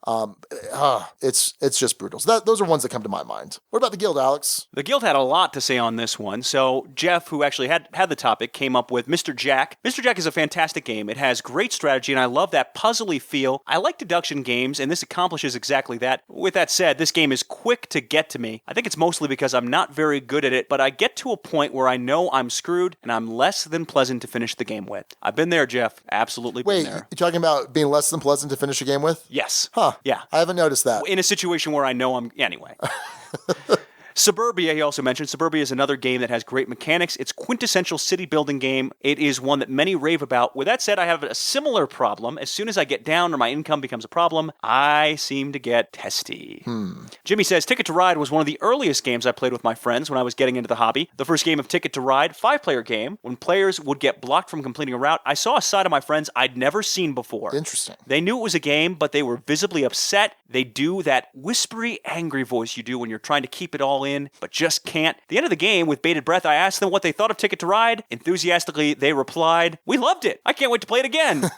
It's just brutal. So those are ones that come to my mind. What about the Guild, Alex? The Guild had a lot to say on this one. So Jeff, who actually had the topic, came up with Mr. Jack. Mr. Jack is a fantastic game. It has great strategy, and I love that puzzly feel. I like deduction games, and this accomplishes exactly that. With that said, this game is quick to get to me. I think it's mostly because I'm not very good at it, but I get to a point where I know I'm screwed, and I'm less than pleasant to finish the game with. I've been there, Jeff. Absolutely been there. Wait, you're talking about being less than pleasant to finish a game with? Yes. Huh. Yeah. I haven't noticed that. In a situation where I know I'm... Anyway. Suburbia, he also mentioned. Suburbia is another game that has great mechanics. It's quintessential city building game. It is one that many rave about. With that said, I have a similar problem. As soon as I get down or my income becomes a problem, I seem to get testy. Jimmy says, Ticket to Ride was one of the earliest games I played with my friends when I was getting into the hobby. The first game of Ticket to Ride, 5-player game. When players would get blocked from completing a route, I saw a side of my friends I'd never seen before. Interesting. They knew it was a game, but they were visibly upset. They do that whispery, angry voice you do when you're trying to keep it all in, but just can't. At the end of the game, with bated breath, I asked them what they thought of Ticket to Ride. Enthusiastically, they replied, "We loved it. I can't wait to play it again."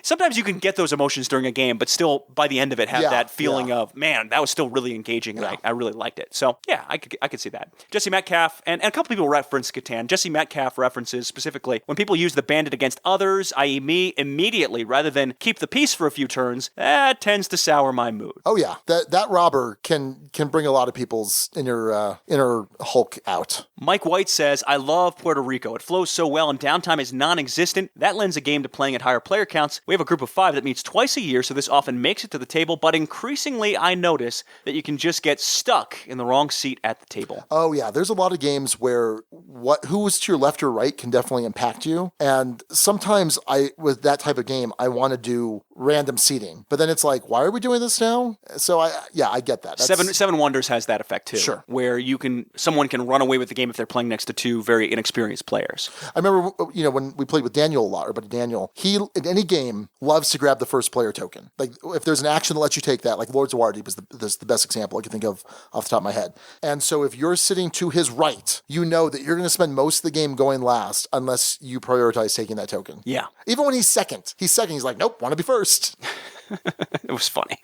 Sometimes you can get those emotions during a game, but still, by the end of it, have that feeling of, man, that was still really engaging, and I really liked it. So, yeah, I could see that. Jesse Metcalf, and a couple people reference Catan. Jesse Metcalf references specifically, when people use the bandit against others, i.e. me, immediately, rather than keep the peace for a few turns, that tends to sour my mood. Oh, yeah. That robber can bring a lot of people's inner Hulk out. Mike White says, I love Puerto Rico. It flows so well, and downtime is non-existent. That lends a game to playing at higher player counts. We have a group of 5 that meets twice a year, so this often makes it to the table, but increasingly I notice that you can just get stuck in the wrong seat at the table. Oh, yeah. There's a lot of games where who is to your left or right can definitely impact you. And sometimes with that type of game, I want to do random seating. But then it's like, why are we doing this now? So I get that. Seven Wonders has that effect too. Sure. Where someone can run away with the game if they're playing next to 2 very inexperienced players. I remember, when we played with Daniel a lot, our buddy Daniel, he, in any game, loves to grab the first player token. Like, if there's an action that lets you take that, like Lords of Waterdeep is the best example I can think of off the top of my head. And so if you're sitting to his right, you know that you're going to spend most of the game going last unless you prioritize taking that token. Yeah. Even when he's second. He's like, nope, want to be first. It was funny.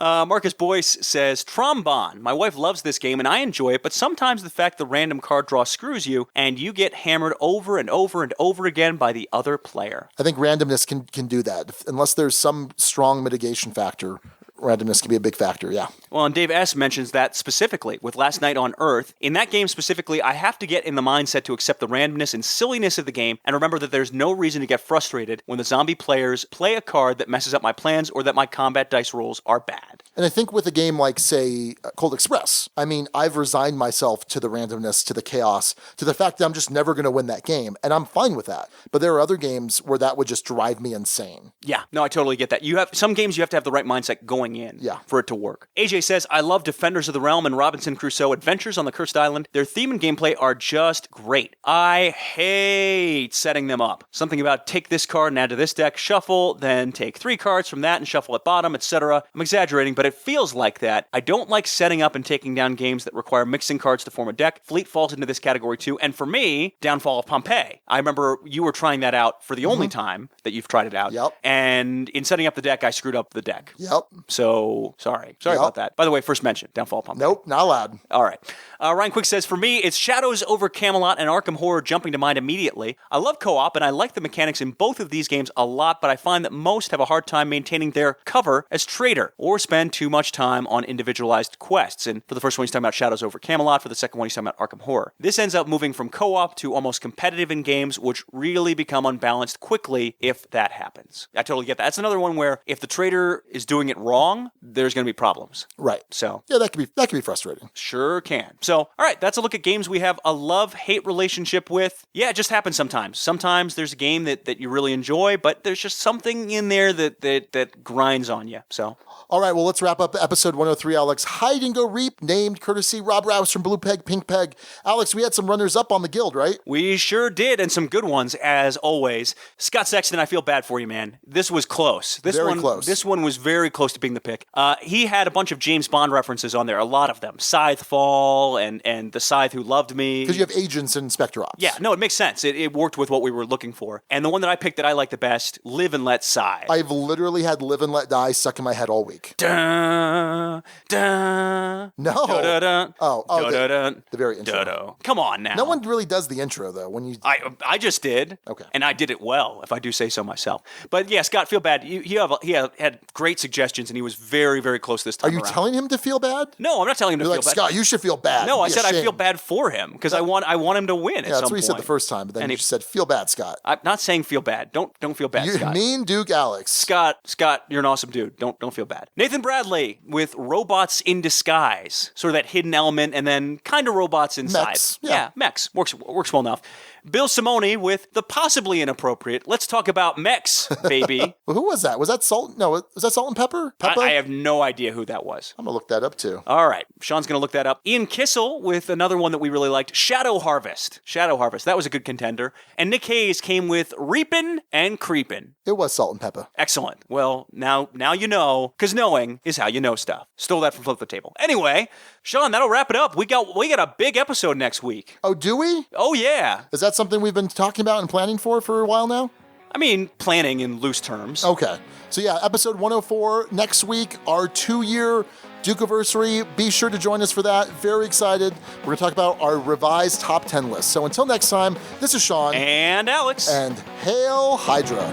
Marcus Boyce says, Trombone. My wife loves this game and I enjoy it, but sometimes the fact the random card draw screws you and you get hammered over and over and over again by the other player. I think randomness can do that. Unless there's some strong mitigation factor, randomness can be a big factor, yeah. Well, and Dave S. mentions that specifically with Last Night on Earth. In that game specifically, I have to get in the mindset to accept the randomness and silliness of the game and remember that there's no reason to get frustrated when the zombie players play a card that messes up my plans or that my combat dice rolls are bad. And I think with a game like, say, Cold Express, I mean, I've resigned myself to the randomness, to the chaos, to the fact that I'm just never going to win that game, and I'm fine with that. But there are other games where that would just drive me insane. Yeah, no, I totally get that. Some games you have to have the right mindset going in for it to work. AJ says, I love Defenders of the Realm and Robinson Crusoe Adventures on the Cursed Island. Their theme and gameplay are just great. I hate setting them up. Something about take this card and add to this deck, shuffle, then take 3 cards from that and shuffle at bottom, etc. I'm exaggerating, but it feels like that. I don't like setting up and taking down games that require mixing cards to form a deck. Fleet falls into this category too. And for me, Downfall of Pompeii. I remember you were trying that out for the only time that you've tried it out. Yep. And in setting up the deck, I screwed up the deck. Yep. So, sorry about that. By the way, first mention, Downfall of Pompeii. Nope, not allowed. All right. Ryan Quick says, for me, it's Shadows over Camelot and Arkham Horror jumping to mind immediately. I love co-op, and I like the mechanics in both of these games a lot, but I find that most have a hard time maintaining their cover as traitor, or spend too much time on individualized quests. And for the first one, he's talking about Shadows over Camelot. For the second one, he's talking about Arkham Horror. This ends up moving from co-op to almost competitive in games, which really become unbalanced quickly if that happens. I totally get that. That's another one where if the traitor is doing it wrong, there's going to be problems. Right. So yeah, that could be frustrating. Sure can. So, all right, that's a look at games we have a love-hate relationship with. Yeah, it just happens sometimes. Sometimes there's a game that you really enjoy, but there's just something in there that grinds on you. So, all right, well, let's wrap up episode 103, Alex. Hide and Go Reap, named courtesy Rob Rouse from Blue Peg, Pink Peg. Alex, we had some runners-up on the guild, right? We sure did, and some good ones, as always. Scott Sexton, I feel bad for you, man. This was close. Very close. This one was very close to being the pick. He had a bunch of James Bond references on there, a lot of them. Scythe Fall and the Scythe Who Loved Me. Because you have agents in Specter Ops. Yeah, no, it makes sense. It worked with what we were looking for. And the one that I picked that I like the best, Live and Let Scythe. I've literally had Live and Let Die stuck in my head all week. Da, da, No. da, da, da, Oh, da, da, da, the very intro. da, da. Come on now. No one really does the intro, though. When you I just did. Okay. And I did it well, if I do say so myself. But yeah, Scott, feel bad. He had great suggestions, and he was very, very close this time Are you around. telling him to feel bad? No, I'm not telling him to You're feel like, bad. Scott, you should feel bad. No, I Be said I ashamed. feel bad for him because I want him to win at some Yeah, that's what point. you said the first time, but then And you just said, feel bad, Scott. I'm not saying feel bad. Don't feel bad, You Scott. mean Duke Alex. Scott, you're an awesome dude. Don't feel bad. Nathan Bradley with Robots in Disguise. Sort of that hidden element and then kind of robots inside. Mechs, yeah. Mechs. Works well enough. Bill Simone with the possibly inappropriate, let's talk about mechs, baby. Well, who was that? Was that Salt? No, was that Salt and Pepper? Peppa? I have no idea who that was. I'm going to look that up, too. All right. Sean's going to look that up. Ian Kissel with another one that we really liked, Shadow Harvest. That was a good contender. And Nick Hayes came with Reapin' and Creepin'. It was Salt and Pepper. Excellent. Well, now you know, because knowing is how you know stuff. Stole that from Flip the Table. Anyway, Sean, that'll wrap it up. We got a big episode next week. Oh, do we? Oh, yeah. Is that something we've been talking about and planning for a while now? I mean, planning in loose terms. Okay. So yeah, episode 104 next week, our 2-year Duke-iversary. Be sure to join us for that. Very excited. We're going to talk about our revised top 10 list. So until next time, this is Sean. And Alex. And Hail Hydra.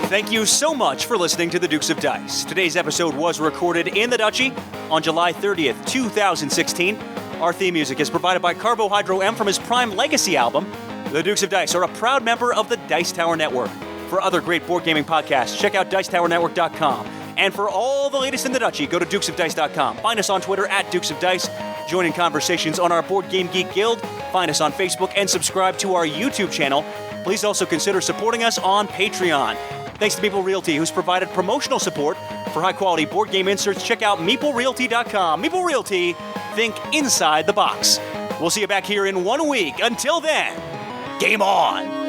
Thank you so much for listening to the Dukes of Dice. Today's episode was recorded in the Duchy on July 30th, 2016. Our theme music is provided by Carbohydro M from his Prime Legacy album. The Dukes of Dice are a proud member of the Dice Tower Network. For other great board gaming podcasts, check out DicetowerNetwork.com. And for all the latest in the Duchy, go to DukesOfDice.com. Find us on Twitter at Dukes of Dice. Join in conversations on our Board Game Geek Guild. Find us on Facebook and subscribe to our YouTube channel. Please also consider supporting us on Patreon. Thanks to Meeple Realty, who's provided promotional support. For high-quality board game inserts, check out MeepleRealty.com. Meeple Realty, think inside the box. We'll see you back here in 1 week. Until then, game on!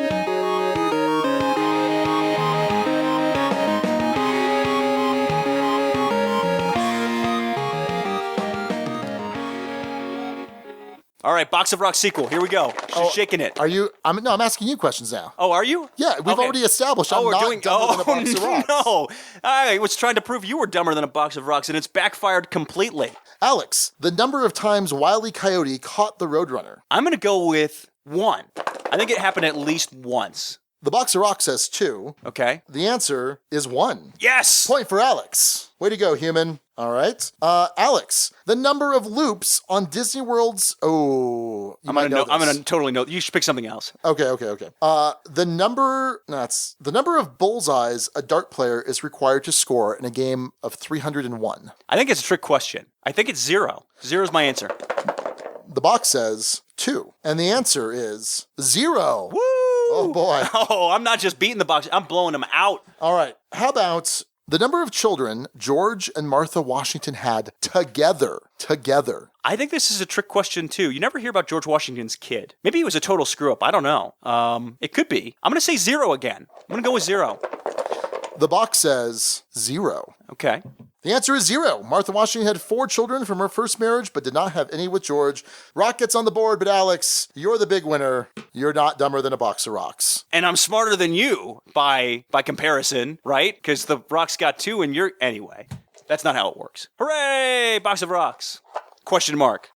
All right, Box of Rocks sequel. Here we go. She's shaking it. Are you? I'm asking you questions now. Oh, are you? Yeah, we've already established I'm not dumber than a box of rocks. No, I was trying to prove you were dumber than a box of rocks, and it's backfired completely. Alex, the number of times Wile E. Coyote caught the Roadrunner. I'm going to go with 1. I think it happened at least once. The box of rocks says 2. Okay. The answer is 1. Yes! Point for Alex. Way to go, human. All right. Alex, the number of loops on Disney World's... Oh, you might know this. I'm going to totally know. You should pick something else. Okay. The number of bullseyes a dart player is required to score in a game of 301. I think it's a trick question. I think it's 0. 0 is my answer. The box says 2. And the answer is 0. Woo! Oh, boy. Oh, I'm not just beating the box. I'm blowing them out. All right. How about... the number of children George and Martha Washington had together. I think this is a trick question, too. You never hear about George Washington's kid. Maybe he was a total screw-up. I don't know. It could be. I'm going to say 0 again. I'm going to go with 0. The box says 0. Okay. The answer is 0. Martha Washington had 4 children from her first marriage, but did not have any with George. Rock gets on the board, but Alex, you're the big winner. You're not dumber than a box of rocks. And I'm smarter than you by comparison, right? Because the rocks got 2 and you're... Anyway, that's not how it works. Hooray! Box of rocks. Question mark.